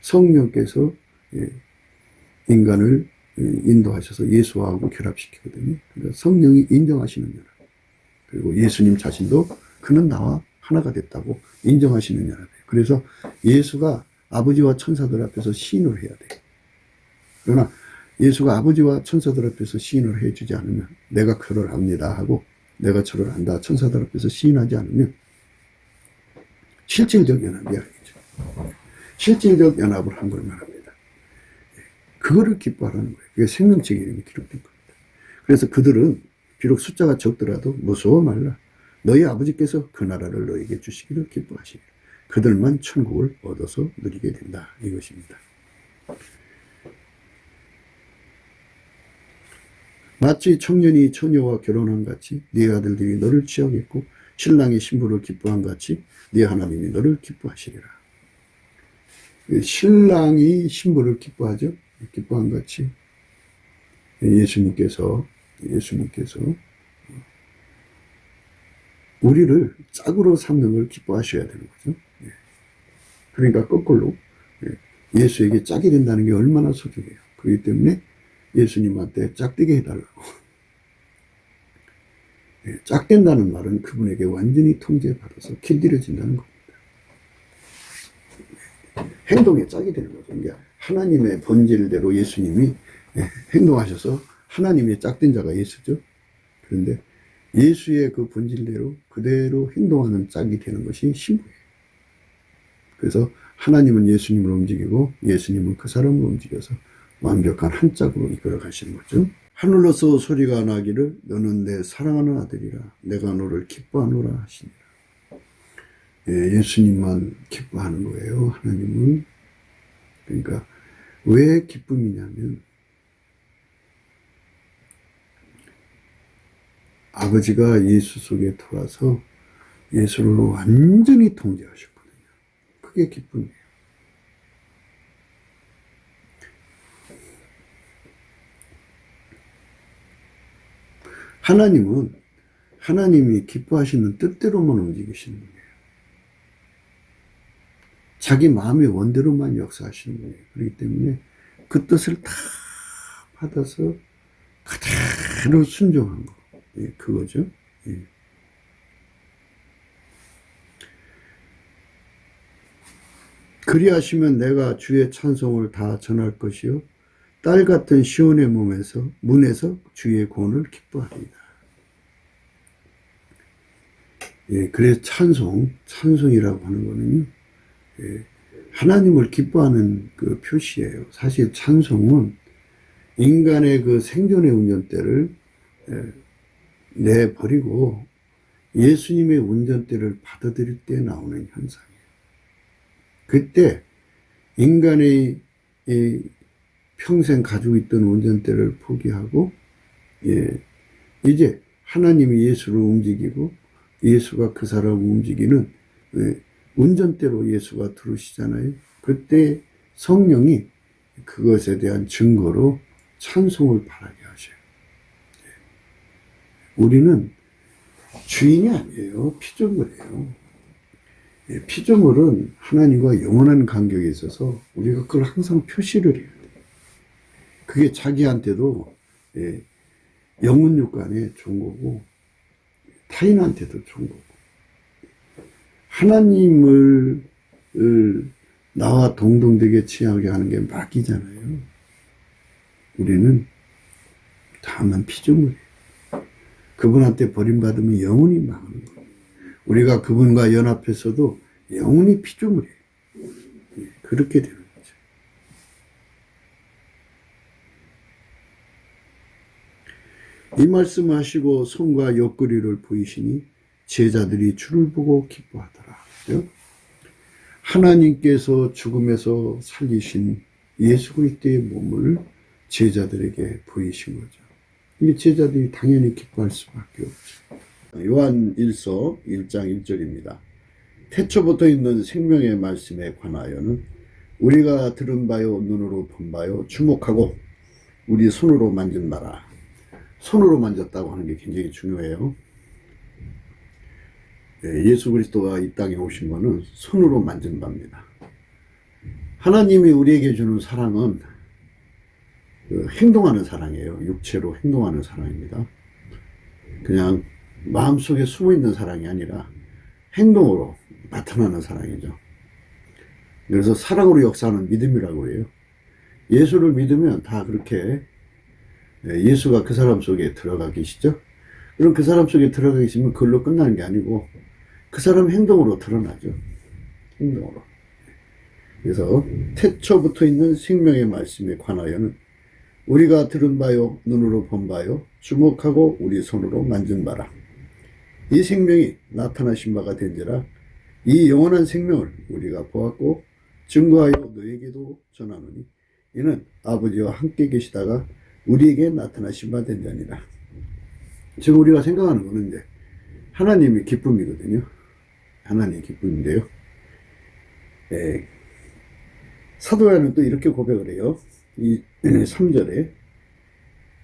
성령께서 인간을 인도하셔서 예수하고 결합시키거든요. 그러니까 성령이 인정하시는 연합. 그리고 예수님 자신도 그는 나와 하나가 됐다고 인정하시는 연합이에요. 그래서 예수가 아버지와 천사들 앞에서 시인을 해야 돼요. 그러나 예수가 아버지와 천사들 앞에서 시인을 해주지 않으면 내가 그를 압니다 하고 내가 저를 안다 천사들 앞에서 시인하지 않으면 실질적 연합이 아니죠. 실질적 연합을 한 걸 말합니다. 그거를 기뻐하라는 거예요. 그게 생명책의 이름이 기록된 겁니다. 그래서 그들은 비록 숫자가 적더라도 무서워 말라. 너희 아버지께서 그 나라를 너희에게 주시기를 기뻐하시리라. 그들만 천국을 얻어서 누리게 된다. 이것입니다. 마치 청년이 처녀와 결혼한 같이 네 아들들이 너를 취하겠고 신랑이 신부를 기뻐한 같이 네 하나님이 너를 기뻐하시리라. 신랑이 신부를 기뻐하죠. 기뻐한 같이 예수님께서 우리를 짝으로 삼는 걸 기뻐하셔야 되는 거죠. 그러니까 거꾸로 예수에게 짝이 된다는 게 얼마나 소중해요. 그렇기 때문에 예수님한테 짝되게 해달라고. 짝된다는 말은 그분에게 완전히 통제받아서 길들여진다는 겁니다. 행동에 짝이 되는 거죠. 그러니까 하나님의 본질대로 예수님이 행동하셔서 하나님의 짝된 자가 예수죠. 그런데 예수의 그 본질대로 그대로 행동하는 짝이 되는 것이 신부예요. 그래서 하나님은 예수님을 움직이고 예수님은 그 사람을 움직여서 완벽한 한 짝으로 이끌어 가시는 거죠. 하늘로서 소리가 나기를 너는 내 사랑하는 아들이라 내가 너를 기뻐하노라 하시니라. 예수님만 기뻐하는 거예요. 하나님은. 그러니까 왜 기쁨이냐면 아버지가 예수 속에 들어와서 예수를 완전히 통제하셨거든요. 그게 기쁨이에요. 하나님은 하나님이 기뻐하시는 뜻대로만 움직이시는 분이에요. 자기 마음의 원대로만 역사하시는 분이에요. 그렇기 때문에 그 뜻을 다 받아서 그대로 순종한 거. 그거죠. 그리하시면 내가 주의 찬송을 다 전할 것이요 딸 같은 시온의 문에서 주의 구원을 기뻐하리이다. 그래서 찬송이라고 하는 거는요, 하나님을 기뻐하는 그 표시예요. 사실 찬송은 인간의 그 생존의 운전대를 내버리고 예수님의 운전대를 받아들일 때 나오는 현상이에요. 그때 인간의 평생 가지고 있던 운전대를 포기하고 이제 하나님이 예수를 움직이고 예수가 그 사람을 움직이는 운전대로 예수가 들어오시잖아요. 그때 성령이 그것에 대한 증거로 찬송을 바라게 하셔요. 우리는 주인이 아니에요. 피조물이에요. 피조물은 하나님과 영원한 관계에 있어서 우리가 그걸 항상 표시를 해야 돼요. 그게 자기한테도 영혼육간에 좋은 거고 타인한테도 좋은 거고 하나님을 나와 동등되게 취하게 하는 게 마귀잖아요. 우리는 다만 피조물이에요. 그분한테 버림받으면 영원히 망하는 거예요. 우리가 그분과 연합해서도 영원히 피조물이에요. 그렇게 되는 거죠. 이 말씀하시고 손과 옆구리를 보이시니 제자들이 주를 보고 기뻐하더라. 그죠? 하나님께서 죽음에서 살리신 예수 그리스도의 몸을 제자들에게 보이신 거죠. 이 제자들이 당연히 기뻐할 수밖에 없죠. 요한 1서 1장 1절입니다. 태초부터 있는 생명의 말씀에 관하여는 우리가 들은 바요 눈으로 본 바요 주목하고 우리 손으로 만진 바라. 손으로 만졌다고 하는 게 굉장히 중요해요. 예수 그리스도가 이 땅에 오신 것은 손으로 만진 바입니다. 하나님이 우리에게 주는 사랑은 행동하는 사랑이에요. 육체로 행동하는 사랑입니다. 그냥 마음속에 숨어있는 사랑이 아니라 행동으로 나타나는 사랑이죠. 그래서 사랑으로 역사하는 믿음이라고 해요. 예수를 믿으면 다 그렇게 예수가 그 사람 속에 들어가 계시죠. 그럼 그 사람 속에 들어가 계시면 그걸로 끝나는 게 아니고 그 사람 행동으로 드러나죠. 행동으로. 그래서 태초부터 있는 생명의 말씀에 관하여는 우리가 들은 바요 눈으로 본 바요 주목하고 우리 손으로 만진 바라. 이 생명이 나타나신 바가 된지라 이 영원한 생명을 우리가 보았고 증거하여 너에게도 전하노니 이는 아버지와 함께 계시다가 우리에게 나타나신 바 된 자니라. 지금 우리가 생각하는 거는 이제 하나님의 기쁨이거든요. 하나님의 기쁨인데요. 사도 요한은 또 이렇게 고백을 해요. 이 3절에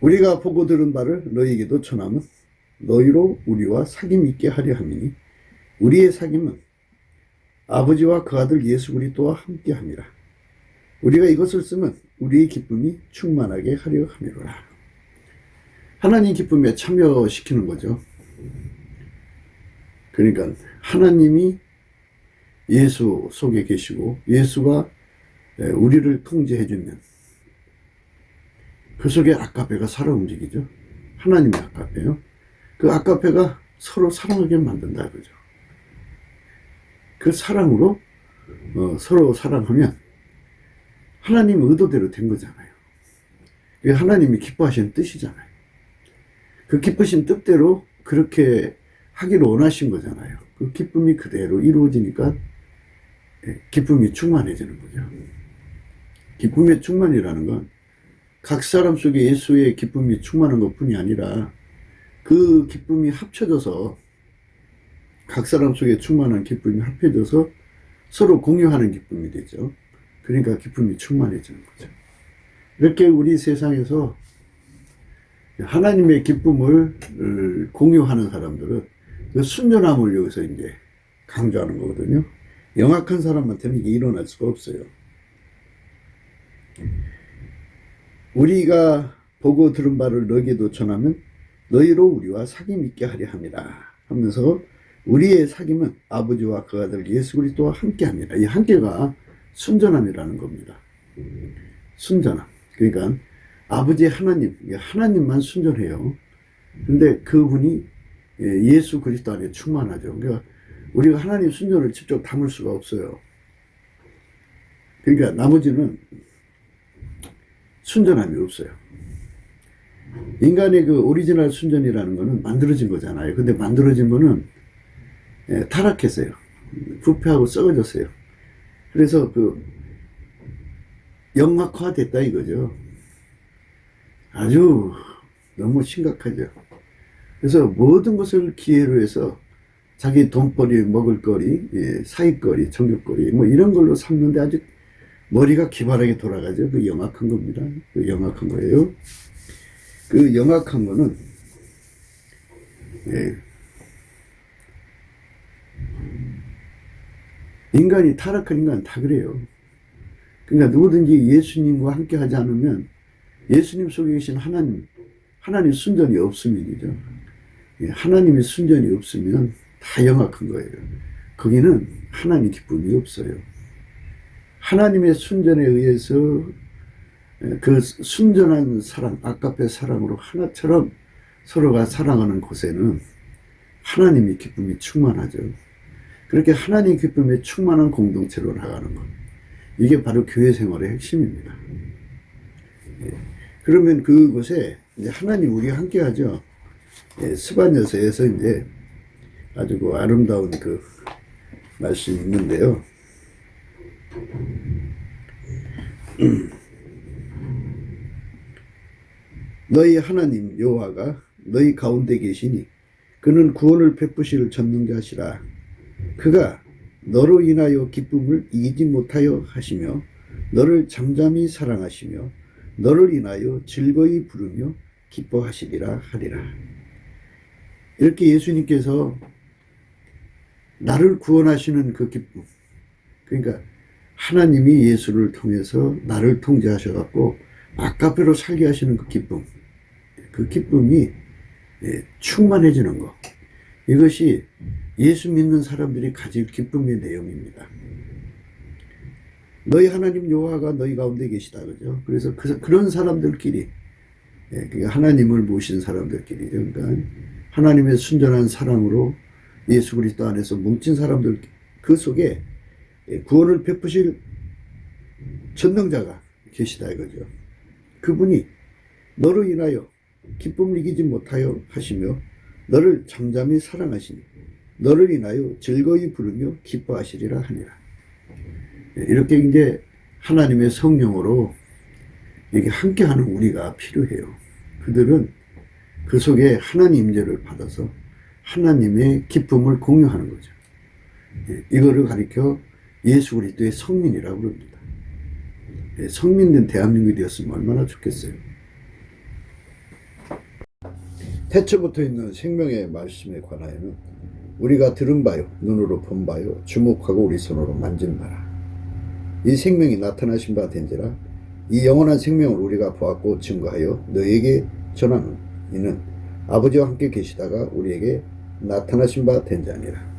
우리가 보고 들은 바를 너희에게도 전하면 너희로 우리와 사귐 있게 하려 함이니 우리의 사귐은 아버지와 그 아들 예수 그리스도와 함께 함이라. 우리가 이것을 쓰면 우리의 기쁨이 충만하게 하려 함이로라. 하나님 기쁨에 참여시키는 거죠. 그러니까 하나님이 예수 속에 계시고 예수가 우리를 통제해 주면 그 속에 아가페가 살아 움직이죠. 하나님의 아가페요. 그 아가페가 서로 사랑하게 만든다 그러죠. 그 사랑으로 서로 사랑하면 하나님 의도대로 된 거잖아요. 이게 하나님이 기뻐하시는 뜻이잖아요. 그 기쁘신 뜻대로 그렇게 하기를 원하신 거잖아요. 그 기쁨이 그대로 이루어지니까 기쁨이 충만해지는 거죠. 기쁨의 충만이라는 건 각 사람 속에 예수의 기쁨이 충만한 것뿐이 아니라 그 기쁨이 합쳐져서 각 사람 속에 충만한 기쁨이 합해져서 서로 공유하는 기쁨이 되죠. 그러니까 기쁨이 충만해지는 거죠. 이렇게 우리 세상에서 하나님의 기쁨을 공유하는 사람들은 그 순전함을 여기서 이제 강조하는 거거든요. 영악한 사람한테는 이게 일어날 수가 없어요. 우리가 보고 들은 바를 너에게도 전하면 너희로 우리와 사귐 있게 하려 함이라 하면서 우리의 사귐은 아버지와 그 아들 예수 그리스도와 함께 합니다. 이 함께가 순전함이라는 겁니다. 순전함. 그러니까 아버지 하나님만 순전해요. 근데 그분이 예수 그리스도 안에 충만하죠. 그러니까 우리가 하나님 순전을 직접 담을 수가 없어요. 그러니까 나머지는 순전함이 없어요. 인간의 그 오리지널 순전이라는 거는 만들어진 거잖아요. 근데 만들어진 거는 타락했어요. 부패하고 썩어졌어요. 그래서 그 영악화됐다 이거죠. 아주 너무 심각하죠. 그래서 모든 것을 기회로 해서 자기 돈벌이, 먹을거리, 사익거리, 정력거리 뭐 이런 걸로 삼는데 아주 머리가 기발하게 돌아가죠. 그 영악한 겁니다. 그 영악한 거예요. 그 영악한 거는 인간이 타락한 인간 다 그래요. 그러니까 누구든지 예수님과 함께 하지 않으면 예수님 속에 계신 하나님 순전이 없으면이죠. 하나님의 순전이 없으면 다 영악한 거예요. 거기는 하나님 기쁨이 없어요. 하나님의 순전에 의해서 그 순전한 사랑, 아까의 사랑으로 하나처럼 서로가 사랑하는 곳에는 하나님의 기쁨이 충만하죠. 그렇게 하나님의 기쁨에 충만한 공동체로 나가는 것. 이게 바로 교회 생활의 핵심입니다. 그러면 그곳에 이제 하나님 우리가 함께 하죠. 스바냐서에서 이제 아주 그 아름다운 그 말씀이 있는데요. 너희 하나님 여호와가 너희 가운데 계시니 그는 구원을 베푸실 전능자시라. 그가 너로 인하여 기쁨을 이기지 못하여 하시며 너를 잠잠히 사랑하시며 너를 인하여 즐거이 부르며 기뻐하시리라 하리라. 이렇게 예수님께서 나를 구원하시는 그 기쁨, 그러니까 하나님이 예수를 통해서 나를 통제하셔갖고 아까페로 살게 하시는 그 기쁨, 그 기쁨이 충만해지는 것, 이것이 예수 믿는 사람들이 가질 기쁨의 내용입니다. 너희 하나님 여호와가 너희 가운데 계시다, 그죠? 그래서 그런 사람들끼리, 그러니까 하나님을 모신 사람들끼리, 그러니까 하나님의 순전한 사랑으로 예수 그리스도 안에서 뭉친 사람들, 그 속에 구원을 베푸실 전능자가 계시다 이거죠. 그분이 너로 인하여 기쁨을 이기지 못하여 하시며 너를 잠잠히 사랑하시니 너를 인하여 즐거이 부르며 기뻐하시리라 하니라. 이렇게 이제 하나님의 성령으로 이렇게 함께하는 우리가 필요해요. 그들은 그 속에 하나님 임재를 받아서 하나님의 기쁨을 공유하는 거죠. 이거를 가리켜 예수 그리스도의 성민이라고 그럽니다. 성민된 대한민국이 되었으면 얼마나 좋겠어요. 태초부터 있는 생명의 말씀에 관하여는 우리가 들은 바요, 눈으로 본 바요, 주목하고 우리 손으로 만진 바라. 이 생명이 나타나신 바 된지라. 이 영원한 생명을 우리가 보았고 증거하여 너희에게 전하는 이는 아버지와 함께 계시다가 우리에게 나타나신 바 된 자니라.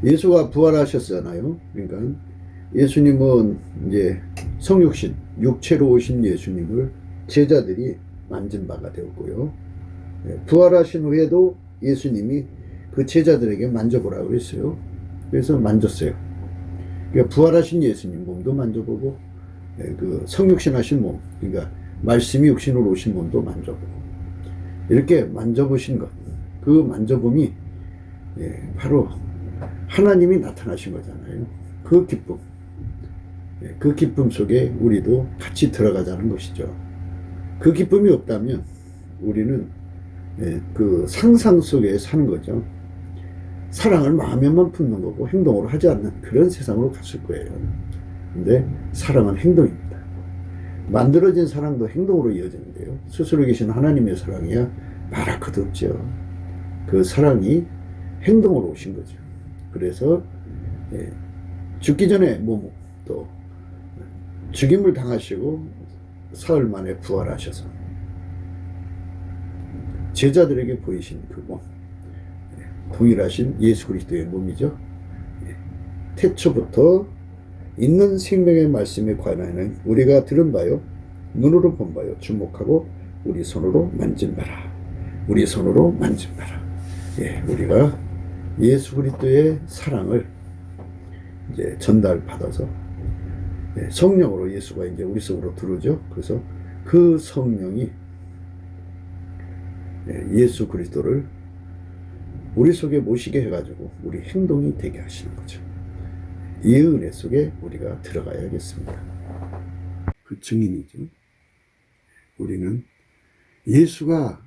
예수가 부활하셨잖아요. 그러니까 예수님은 이제 성육신, 육체로 오신 예수님을 제자들이 만진 바가 되었고요. 부활하신 후에도 예수님이 그 제자들에게 만져보라고 했어요. 그래서 만졌어요. 그러니까 부활하신 예수님 몸도 만져보고, 그 성육신 하신 몸, 그러니까 말씀이 육신으로 오신 몸도 만져보고, 이렇게 만져보신 것, 그 만져봄이 바로 하나님이 나타나신 거잖아요. 그 기쁨, 그 기쁨 속에 우리도 같이 들어가자는 것이죠. 그 기쁨이 없다면 우리는 그 상상 속에 사는 거죠. 사랑을 마음에만 품는 거고 행동으로 하지 않는 그런 세상으로 갔을 거예요. 근데 사랑은 행동입니다. 만들어진 사랑도 행동으로 이어지는데요. 스스로 계신 하나님의 사랑이야 말할 것도 없죠. 그 사랑이 행동으로 오신 거죠. 그래서 죽기 전에 몸, 또 죽임을 당하시고 사흘 만에 부활하셔서 제자들에게 보이신 그 몸, 동일하신 예수 그리스도의 몸이죠. 태초부터 있는 생명의 말씀에 관하여는 우리가 들은 바요, 눈으로 본 바요, 주목하고 우리 손으로 만진 바라. 우리 손으로 만진 바라. 우리가 예수 그리스도의 사랑을 이제 전달받아서 성령으로 예수가 이제 우리 속으로 들어오죠. 그래서 그 성령이 예수 그리스도를 우리 속에 모시게 해가지고 우리 행동이 되게 하시는 거죠. 이 은혜 속에 우리가 들어가야겠습니다. 그 증인이죠. 우리는 예수가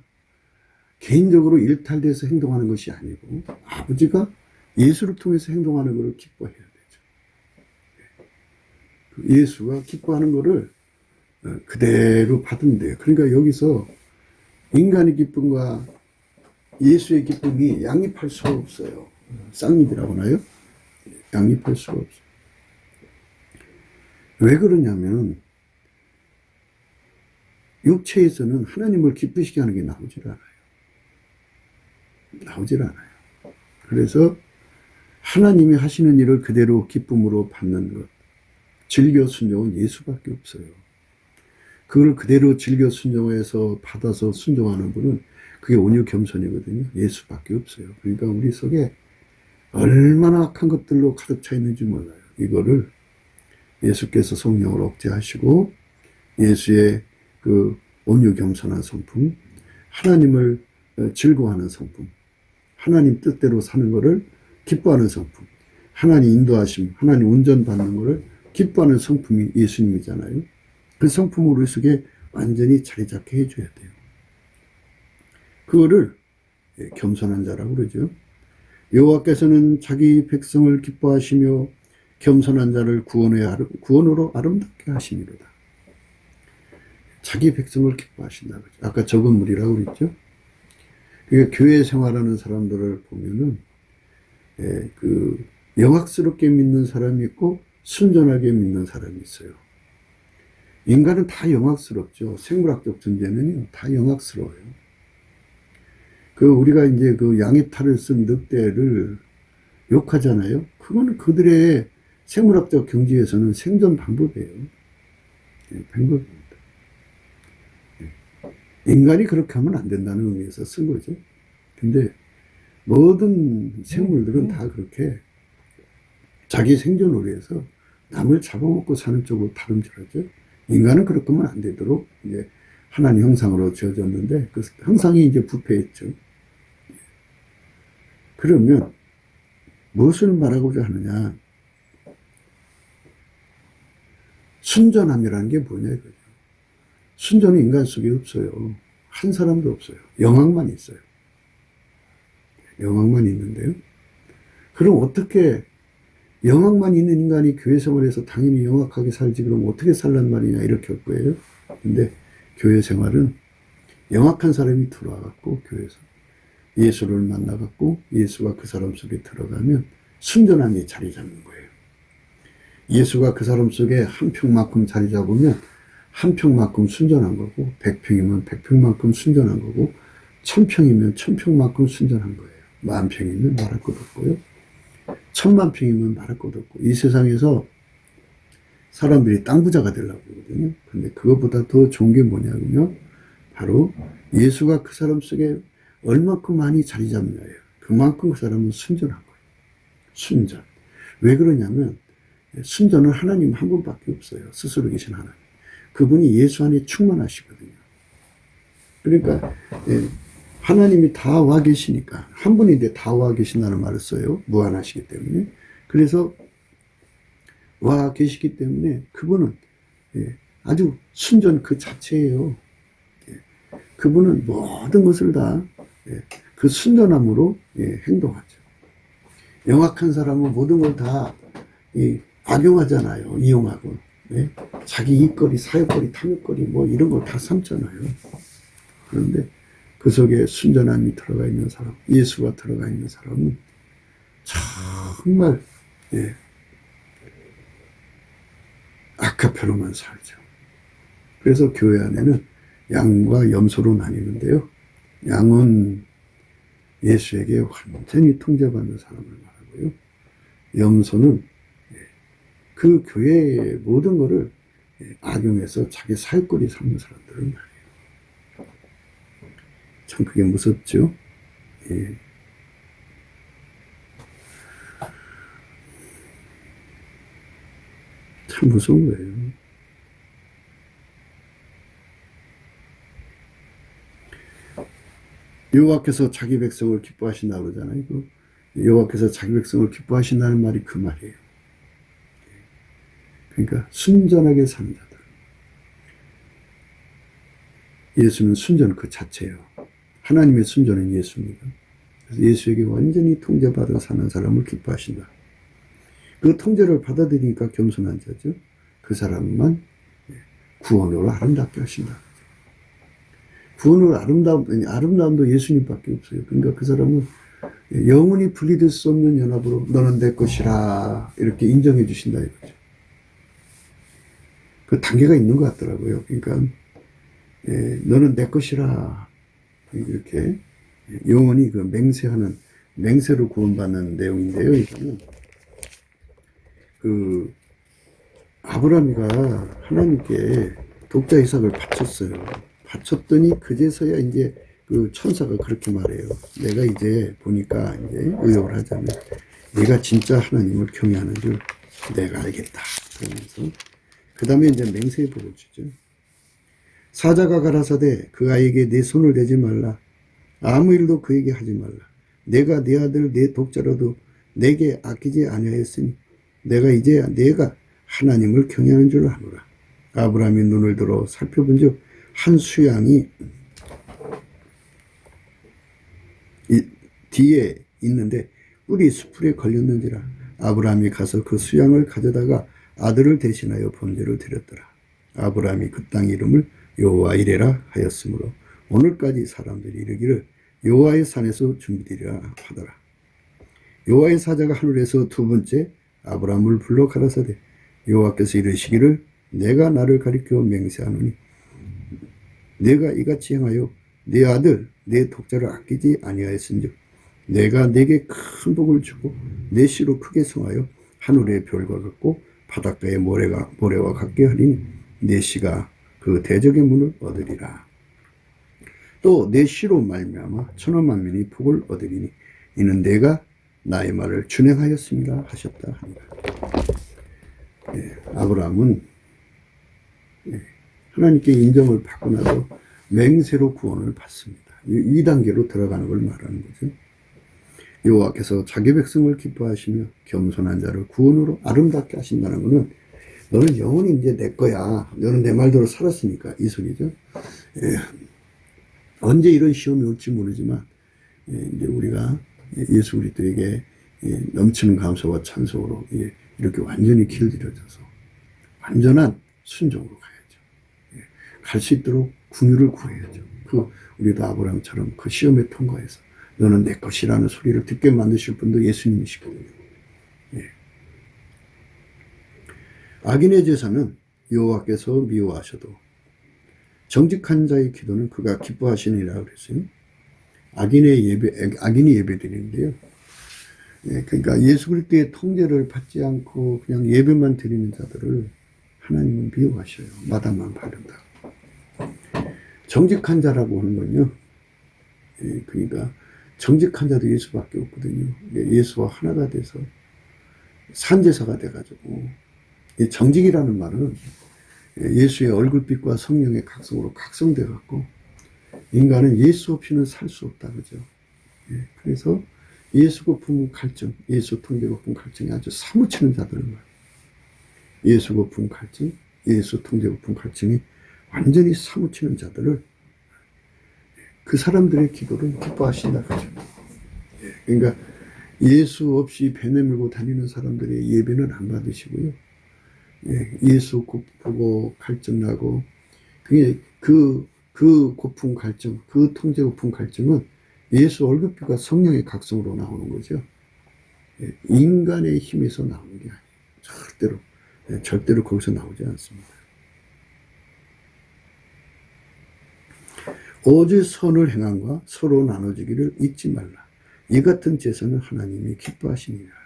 개인적으로 일탈돼서 행동하는 것이 아니고 아버지가 예수를 통해서 행동하는 것을 기뻐해야 되죠. 예수가 기뻐하는 것을 그대로 받으면 돼요. 그러니까 여기서 인간의 기쁨과 예수의 기쁨이 양립할 수가 없어요. 쌍립이라고 하나요? 양립할 수가 없어요. 왜 그러냐면 육체에서는 하나님을 기쁘시게 하는 게 나오질 않아요. 나오질 않아요. 그래서 하나님이 하시는 일을 그대로 기쁨으로 받는 것, 즐겨 순종은 예수밖에 없어요. 그걸 그대로 즐겨 순종해서 받아서 순종하는 분은 그게 온유 겸손이거든요. 예수밖에 없어요. 그러니까 우리 속에 얼마나 악한 것들로 가득 차 있는지 몰라요. 이거를 예수께서 성령을 억제하시고 예수의 그 온유 겸손한 성품, 하나님을 즐거워하는 성품, 하나님 뜻대로 사는 것을 기뻐하는 성품, 하나님 인도하심, 하나님 운전받는 것을 기뻐하는 성품이 예수님이잖아요. 그 성품을 우리 속에 완전히 자리 잡게 해줘야 돼요. 그거를 겸손한 자라고 그러죠. 여호와께서는 자기 백성을 기뻐하시며 겸손한 자를 구원으로 아름답게 하시니로다. 자기 백성을 기뻐하신다고 그러죠. 아까 적은 무리라고 그랬죠. 그러니까 교회 생활하는 사람들을 보면은 그 영악스럽게 믿는 사람이 있고 순전하게 믿는 사람이 있어요. 인간은 다 영악스럽죠. 생물학적 존재는요, 다 영악스러워요. 우리가 이제 그 양의 탈을 쓴 늑대를 욕하잖아요. 그거는 그들의 생물학적 경지에서는 생존 방법이에요. 방법입니다. 인간이 그렇게 하면 안 된다는 의미에서 쓴 거죠. 근데 모든 생물들은 다 그렇게 자기 생존을 위해서 남을 잡아먹고 사는 쪽으로 다름질하죠. 인간은 그렇게 하면 안 되도록 이제 하나님 형상으로 지어졌는데 그 형상이 이제 부패했죠. 그러면 무엇을 말하고자 하느냐? 순전함이라는 게 뭐냐 이거죠. 순전은 인간 속에 없어요. 한 사람도 없어요. 영악만 있어요. 영악만 있는데요. 그럼 어떻게 영악만 있는 인간이 교회 생활에서 당연히 영악하게 살지 그럼 어떻게 살란 말이냐 이렇게 할 거예요. 근데 교회 생활은 영악한 사람이 들어와갖고 교회에서 예수를 만나갖고 예수가 그 사람 속에 들어가면 순전함이 자리 잡는 거예요. 예수가 그 사람 속에 한 평만큼 자리 잡으면 한 평만큼 순전한 거고 100평이면 100평만큼 순전한 거고 1000평이면 1000평만큼 순전한 거예요. 10,000평이면 말할 것 없고요. 10,000,000평이면 말할 것 없고 이 세상에서 사람들이 땅 부자가 되려고 그러거든요. 근데 그것보다 더 좋은 게 뭐냐면요. 바로 예수가 그 사람 속에 얼마큼 많이 자리 잡느냐예요. 그만큼 그 사람은 순전한 거예요. 순전. 왜 그러냐면 순전은 하나님 한 분밖에 없어요. 스스로 계신 하나님. 그분이 예수 안에 충만하시거든요. 그러니까 하나님이 다 와 계시니까 한 분인데 다 와 계신다는 말을 써요. 무한하시기 때문에. 그래서 와 계시기 때문에 그분은 아주 순전 그 자체예요. 그분은 모든 것을 다 그 순전함으로 행동하죠. 영악한 사람은 모든 걸 다 악용하잖아요. 이용하고. 자기 이익거리, 사역거리, 탐욕거리 뭐 이런 걸 다 삼잖아요. 그런데 그 속에 순전함이 들어가 있는 사람, 예수가 들어가 있는 사람은 정말 아카페로만 살죠. 그래서 교회 안에는 양과 염소로 나뉘는데요. 양은 예수에게 완전히 통제받는 사람을 말하고요. 염소는 그 교회의 모든 것을 악용해서 자기 사역거리 삼는 사람들을 말해요. 참 그게 무섭죠. 참 참 무서운 거예요. 여호와께서 자기 백성을 기뻐하신다고 그러잖아요. 여호와께서 자기 백성을 기뻐하신다는 말이 그 말이에요. 그러니까 순전하게 사는 자들. 예수는 순전 그 자체예요. 하나님의 순전은 예수입니다. 그래서 예수에게 완전히 통제받아 사는 사람을 기뻐하신다. 그 통제를 받아들이니까 겸손한 자죠. 그 사람만 구원으로 아름답게 하신다. 구원으로 아름다움도 예수님밖에 없어요. 그러니까 그 사람은 영원히 분리될 수 없는 연합으로 너는 내 것이라 이렇게 인정해 주신다 이거죠. 그 단계가 있는 것 같더라고요. 그러니까 너는 내 것이라 이렇게 영원히 그 맹세하는 맹세로 구원받는 내용인데요. 이거는 그 아브라함이가 하나님께 독자 이삭을 바쳤어요. 바쳤더니 그제서야 이제 그 천사가 그렇게 말해요. 내가 이제 보니까 이제 의역을 하자면 네가 진짜 하나님을 경외하는 줄 내가 알겠다. 그러면서 그 다음에 이제 맹세의 복을 주죠. 사자가 가라사대 그 아이에게 내 손을 대지 말라. 아무 일도 그에게 하지 말라. 내가 네 아들 내 독자라도 내게 아끼지 아니하였으니 내가 이제 내가 하나님을 경외하는 줄 아노라. 아브라함이 눈을 들어 살펴본즉 한 수양이 뒤에 있는데 뿔이 수풀에 걸렸는지라. 아브라함이 가서 그 수양을 가져다가 아들을 대신하여 번제를 드렸더라. 아브라함이 그 땅 이름을 여호와 이레라 하였으므로 오늘까지 사람들이 이르기를 여호와의 산에서 준비되리라 하더라. 여호와의 사자가 하늘에서 두 번째 아브라함을 불러 가라사대 여호와께서 이르시기를 내가 나를 가리켜 맹세하노니 내가 이같이 행하여 내 아들 내 독자를 아끼지 아니하였은즉 내가 내게 큰 복을 주고 내 씨로 크게 성하여 하늘의 별과 같고 바닷가의 모래와 같게 하리니 내 씨가 그 대적의 문을 얻으리라. 또 내 씨로 말미암아 천하 만민이 복을 얻으리니 이는 내가 나의 말을 준행하였습니다 하셨다 합니다. 아브라함은 하나님께 인정을 받고 나서 맹세로 구원을 받습니다. 이 단계로 들어가는 걸 말하는 거죠. 여호와께서 자기 백성을 기뻐하시며 겸손한 자를 구원으로 아름답게 하신다는 것은 너는 영원히 이제 내 거야. 너는 내 말대로 살았으니까 이 소리죠. 언제 이런 시험이 올지 모르지만 이제 우리가 예수 그리스도에게 넘치는 감사와 찬송으로 이렇게 완전히 길들여져서 완전한 순종으로 가야죠. 갈 수 있도록 긍휼을 구해야죠. 우리도 아브라함처럼 그 시험에 통과해서 너는 내 것이라는 소리를 듣게 만드실 분도 예수님이시거든요. 악인의 제사는 여호와께서 미워하셔도 정직한 자의 기도는 그가 기뻐하시니라 그랬어요. 악인이 예배드리는데요. 그러니까 예수 그리스도의 통제를 받지 않고 그냥 예배만 드리는 자들을 하나님은 미워하셔요. 마당만 바른다. 정직한 자라고 하는 건요. 그러니까 정직한 자도 예수밖에 없거든요. 예수와 하나가 돼서 산제사가 돼가지고 정직이라는 말은 예수의 얼굴빛과 성령의 각성으로 각성돼 갖고 인간은 예수 없이는 살 수 없다 그죠. 그래서 예수 거품 갈증, 예수 통제 거품 갈증이 아주 사무치는 자들을 말해요. 예수 거품 갈증, 예수 통제 거품 갈증이 완전히 사무치는 자들을 그 사람들의 기도를 기뻐하신다 그죠. 그러니까 예수 없이 배 내밀고 다니는 사람들의 예배는 안 받으시고요. 예수 보고 갈증나고 그 고품 갈증, 그 통제 고품 갈증은 예수 얼굴빛과 성령의 각성으로 나오는 거죠. 인간의 힘에서 나오는 게 아니에요. 절대로 거기서 나오지 않습니다. 오직 선을 행함과 서로 나눠주기를 잊지 말라. 이 같은 제사는 하나님이 기뻐하시니라.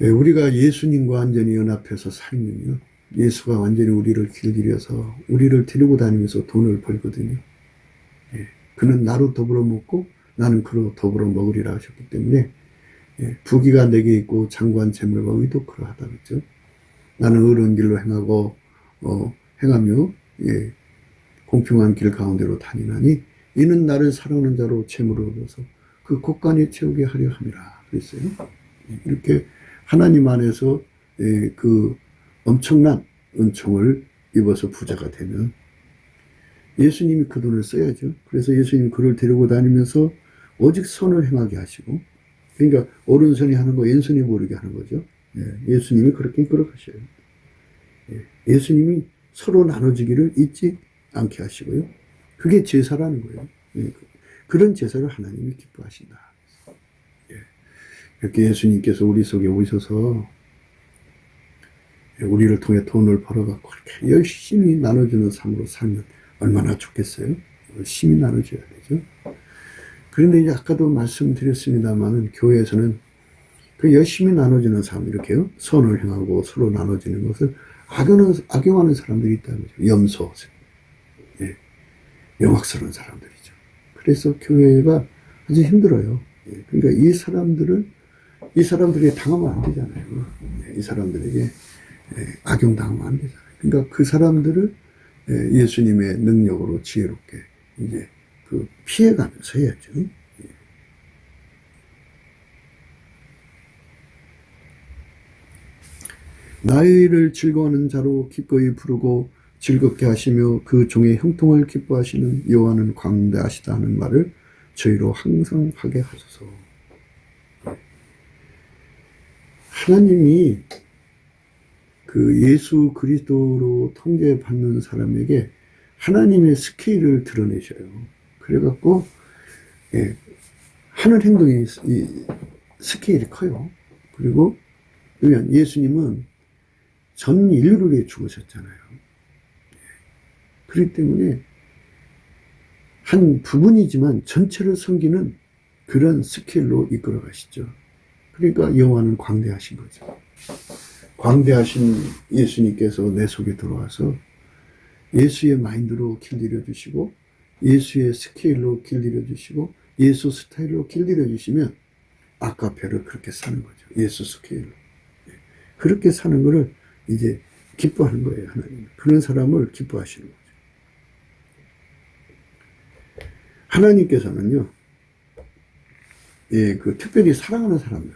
우리가 예수님과 완전히 연합해서 살면요. 예수가 완전히 우리를 길들여서 우리를 데리고 다니면서 돈을 벌거든요. 그는 나로 더불어 먹고 나는 그로 더불어 먹으리라 하셨기 때문에 부귀가 내게 있고 장관 재물과 의도 그러하다 그랬죠. 나는 의로운 길로 행하며 예, 공평한 길 가운데로 다니나니 이는 나를 사랑하는 자로 채무를 얻어서 그 곳간에 채우게 하려 함이라 그랬어요. 이렇게 하나님 안에서 그 엄청난 은총을 입어서 부자가 되면 예수님이 그 돈을 써야죠. 그래서 예수님이 그를 데리고 다니면서 오직 선을 행하게 하시고, 그러니까 오른손이 하는 거 왼손이 모르게 하는 거죠. 예수님이 그렇게 이끌어가셔요. 예수님이 서로 나눠주기를 잊지 않게 하시고요. 그게 제사라는 거예요. 그런 제사를 하나님이 기뻐하신다. 이렇게 예수님께서 우리 속에 오셔서 우리를 통해 돈을 벌어갖고 그렇게 열심히 나눠주는 삶으로 살면 얼마나 좋겠어요? 열심히 나눠줘야 되죠. 그런데 이제 아까도 말씀드렸습니다만은 교회에서는 그 열심히 나눠주는 삶, 이렇게요. 선을 행하고 서로 나눠주는 것을 악용하는 사람들이 있다는 거죠. 염소, 영악스러운 사람들이죠. 그래서 교회가 아주 힘들어요. 그러니까 이 사람들에게 당하면 안 되잖아요. 이 사람들에게 악용당하면 안 되잖아요. 그러니까 그 사람들을 예수님의 능력으로 지혜롭게 이제 그 피해가면서 해야죠. 나의 일을 즐거워하는 자로 기꺼이 부르고 즐겁게 하시며 그 종의 형통을 기뻐하시는 여호와는 광대하시다 하는 말을 저희로 항상 하게 하소서. 하나님이 그 예수 그리스도로 통제받는 사람에게 하나님의 스케일을 드러내셔요. 그래갖고 하는 행동이 스케일이 커요. 그리고 왜냐면 예수님은 전 인류를 위해 죽으셨잖아요. 그렇기 때문에 한 부분이지만 전체를 섬기는 그런 스케일로 이끌어 가시죠. 그러니까 여호와는 광대하신 거죠. 광대하신 예수님께서 내 속에 들어와서 예수의 마인드로 길들여 주시고 예수의 스케일로 길들여 주시고 예수 스타일로 길들여 주시면 아카페를 그렇게 사는 거죠. 예수 스케일로. 그렇게 사는 거를 이제 기뻐하는 거예요. 하나님. 그런 사람을 기뻐하시는 거죠. 하나님께서는요, 그 특별히 사랑하는 사람들,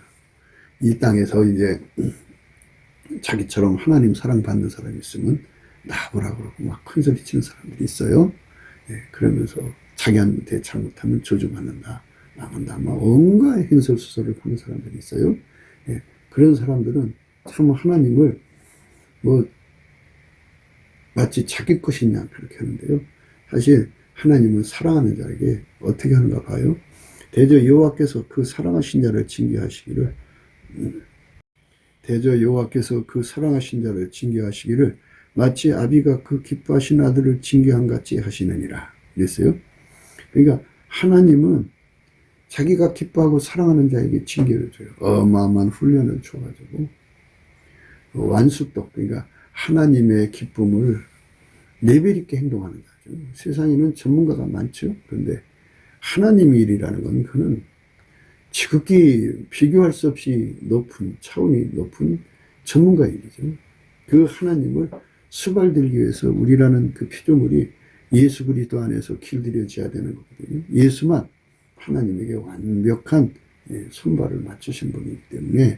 이 땅에서 이제 자기처럼 하나님 사랑받는 사람이 있으면 나보라 그러고 막 큰소리 치는 사람들이 있어요. 그러면서 자기한테 잘못하면 저주받는다, 나간다, 막 온갖 행설수설을 하는 사람들이 있어요. 그런 사람들은 참 하나님을 마치 자기 것이냐 그렇게 하는데요. 사실 하나님은 사랑하는 자에게 어떻게 하는가 봐요. 대저 여호와께서 그 사랑하신 자를 징계하시기를 마치 아비가 그 기뻐하신 아들을 징계한 같이 하시느니라 그랬어요. 그러니까 하나님은 자기가 기뻐하고 사랑하는 자에게 징계를 줘요. 어마어마한 훈련을 줘가지고 완숙도, 그러니까 하나님의 기쁨을 레벨 있게 행동하는 거죠. 세상에는 전문가가 많죠. 그런데 하나님의 일이라는 건 그는 지극히 비교할 수 없이 차원이 높은 전문가의 일이죠. 그 하나님을 수발들기 위해서 우리라는 그 피조물이 예수 그리스도 안에서 길들여져야 되는 거거든요. 예수만 하나님에게 완벽한 손발을 맞추신 분이기 때문에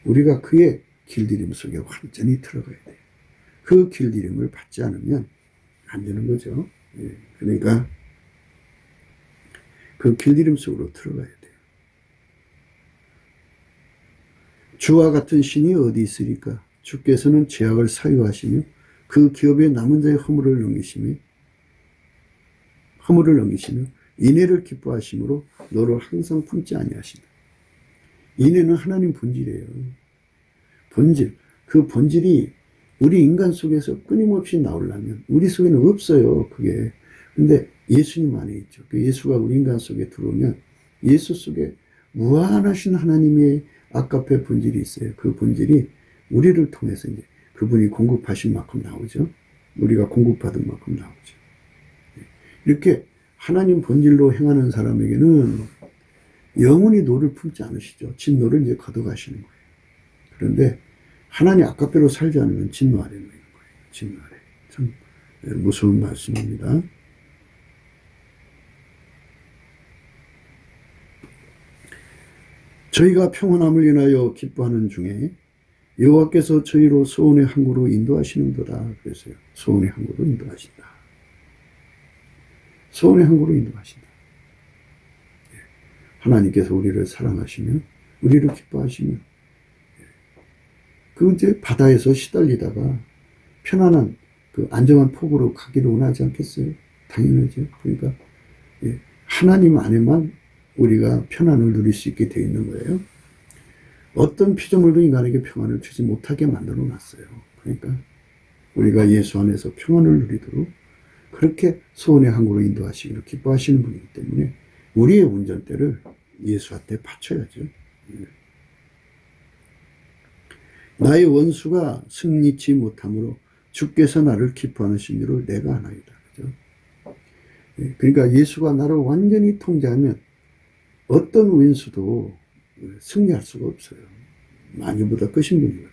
우리가 그의 길들임 속에 완전히 들어가야 돼요. 그 길들임을 받지 않으면 안 되는 거죠. 그러니까 그 길들임 속으로 들어가야 돼요. 주와 같은 신이 어디 있으리까? 주께서는 죄악을 사유하시며 그 기업에 남은 자의 허물을 넘기시며 인애를 기뻐하심으로 너를 항상 품지 아니하시다. 인애는 하나님 본질이에요. 본질. 그 본질이 우리 인간 속에서 끊임없이 나오려면 우리 속에는 없어요. 그게. 근데 예수님 안에 있죠. 그 예수가 우리 인간 속에 들어오면 예수 속에 무한하신 하나님의 아까페 본질이 있어요. 그 본질이 우리를 통해서 이제 그분이 공급하신 만큼 나오죠. 우리가 공급받은 만큼 나오죠. 이렇게 하나님 본질로 행하는 사람에게는 영원히 노를 품지 않으시죠. 진노를 이제 걷어가시는 거예요. 그런데 하나님 아까대로 살지 않으면 진노 아래 놓이는 거예요. 진노 아래. 참 무서운 말씀입니다. 저희가 평안함을 인하여 기뻐하는 중에 여호와께서 저희로 소원의 항구로 인도하시는도다. 그래서요. 소원의 항구로 인도하신다. 소원의 항구로 인도하신다. 하나님께서 우리를 사랑하시면, 우리를 기뻐하시면, 그 이제 바다에서 시달리다가 편안한 그 안정한 폭으로 가기를 원하지 않겠어요? 당연하죠. 그러니까 하나님 안에만 우리가 평안을 누릴 수 있게 되어 있는 거예요. 어떤 피조물도 인간에게 평안을 주지 못하게 만들어 놨어요. 그러니까 우리가 예수 안에서 평안을 누리도록 그렇게 소원의 항구로 인도하시기를 기뻐하시는 분이기 때문에 우리의 운전대를 예수한테 바쳐야죠. 나의 원수가 승리치 못함으로 주께서 나를 기뻐하는 심리를 내가 하나이다. 그죠? 그러니까 예수가 나를 완전히 통제하면 어떤 원수도 승리할 수가 없어요. 만유보다 크신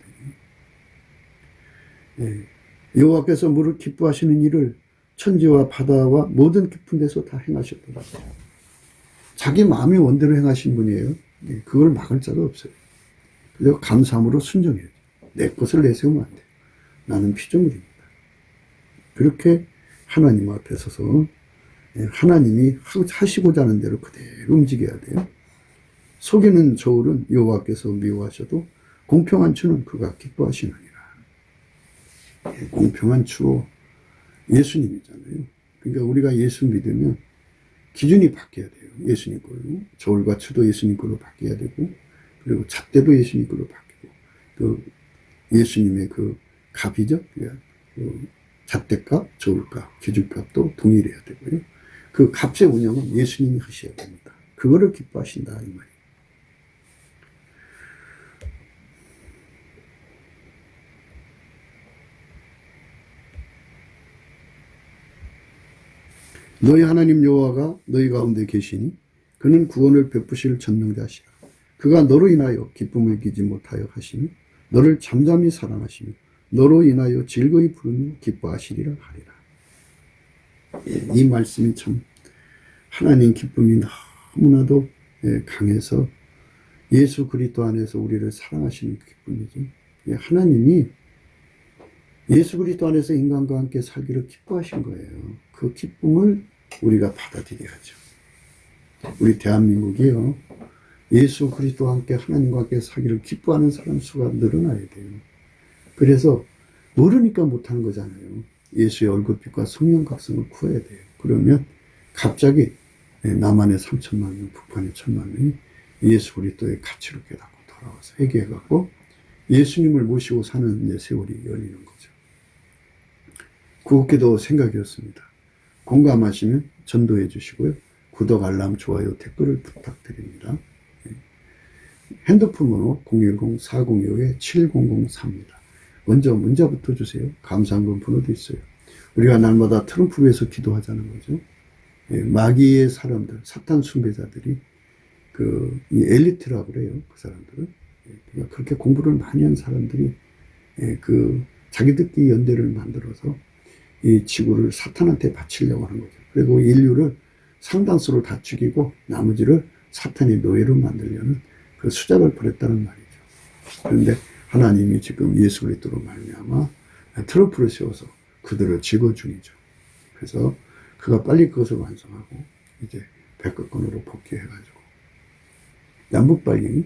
분이거든요. 여호와께서 무릇 기뻐하시는 일을 천지와 바다와 모든 깊은 데서 다 행하셨더라고요. 자기 마음의 원대로 행하신 분이에요. 그걸 막을 자가 없어요. 그래서 감사함으로 순종해야죠. 내 것을 내세우면 안 돼요. 나는 피조물입니다. 그렇게 하나님 앞에 서서 하나님이 하시고자 하는 대로 그대로 움직여야 돼요. 속이는 저울은 여호와께서 미워하셔도 공평한 주는 그가 기뻐하시느니라. 공평한 주 예수님이잖아요. 그러니까 우리가 예수 믿으면 기준이 바뀌어야 돼요. 예수님 걸로. 저울과 추도 예수님 걸로 바뀌어야 되고, 그리고 잣대도 예수님 걸로 바뀌고, 그 예수님의 그 값이죠. 그러니까 그 잣대값, 저울값, 기준값도 동일해야 되고요. 그 값의 운영은 예수님이 하셔야 됩니다. 그거를 기뻐하신다 이 말이에요. 너희 하나님 여호와가 너희 가운데 계시니 그는 구원을 베푸실 전능자시라. 그가 너로 인하여 기쁨을 이기지 못하여 하시니 너를 잠잠히 사랑하시며 너로 인하여 즐거이 부르며 기뻐하시리라 하리라. 이 말씀이 참 하나님 기쁨이 너무나도 강해서 예수 그리스도 안에서 우리를 사랑하시는 기쁨이죠. 하나님이 예수 그리스도 안에서 인간과 함께 살기를 기뻐하신 거예요. 그 기쁨을 우리가 받아들여야죠. 우리 대한민국이요, 예수 그리스도와 함께 하나님과 함께 살기를 기뻐하는 사람 수가 늘어나야 돼요. 그래서 모르니까 못하는 거잖아요. 예수의 얼굴빛과 성령 각성을 구해야 돼요. 그러면 갑자기 남한의 3천만 명, 북한의 1,000만 명이 예수 그리스도의 가치를 깨닫고 돌아와서 회개해갖고 예수님을 모시고 사는 이제 세월이 열리는 거죠. 구호기도 생각이었습니다. 공감하시면 전도해 주시고요. 구독, 알람, 좋아요, 댓글을 부탁드립니다. 핸드폰 번호 010-402-7003입니다. 먼저 문자부터 주세요. 감사한금 번호도 있어요. 우리가 날마다 트럼프 위해서 기도하자는 거죠. 마귀의 사람들, 사탄 숭배자들이 이 엘리트라고 그래요. 그 사람들은. 그러니까 그렇게 공부를 많이 한 사람들이 자기들끼리 연대를 만들어서 이 지구를 사탄한테 바치려고 하는 거죠. 그리고 인류를 상당수를 다 죽이고 나머지를 사탄의 노예로 만들려는 그 수작을 벌였다는 말이죠. 그런데 하나님이 지금 예수 그리스도로 말미암아 트럼프를 세워서 그들을 찍어 중이죠. 그래서 그가 빨리 그것을 완성하고 이제 백악관으로 복귀해가지고 남북 발갱이,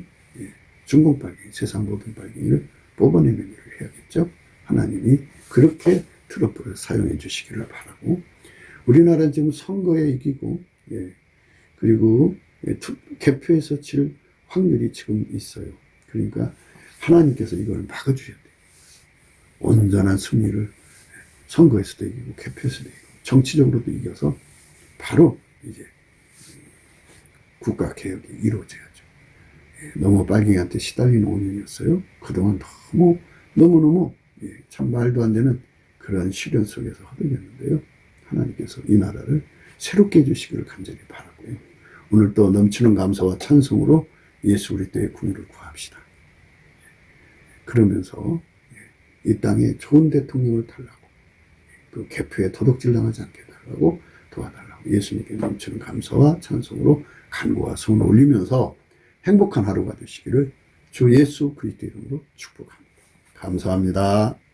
중공 발갱이, 세상 모든 발갱이를 뽑아내는 일을 해야겠죠. 하나님이 그렇게 트럼프를 사용해 주시기를 바라고, 우리나라는 지금 선거에 이기고, 그리고 개표에서 질 확률이 지금 있어요. 그러니까 하나님께서 이걸 막아주셔야 돼요. 온전한 승리를 선거에서도 이기고 개표에서도 이기고 정치적으로도 이겨서 바로 이제 국가개혁이 이루어져야죠. 너무 빨갱이한테 시달리는 5년이었어요. 그동안 너무너무 참 말도 안 되는 그런 시련 속에서 허덕였는데요. 하나님께서 이 나라를 새롭게 해주시기를 간절히 바라고요. 오늘 또 넘치는 감사와 찬송으로 예수 그리스도의 궁유를 구합시다. 그러면서 이 땅에 좋은 대통령을 달라고, 또 개표에 도둑질 당하지 않게 달라고 도와달라고 예수님께 넘치는 감사와 찬송으로 간구와 손을 올리면서 행복한 하루가 되시기를 주 예수 그리스도 이름으로 축복합니다. 감사합니다.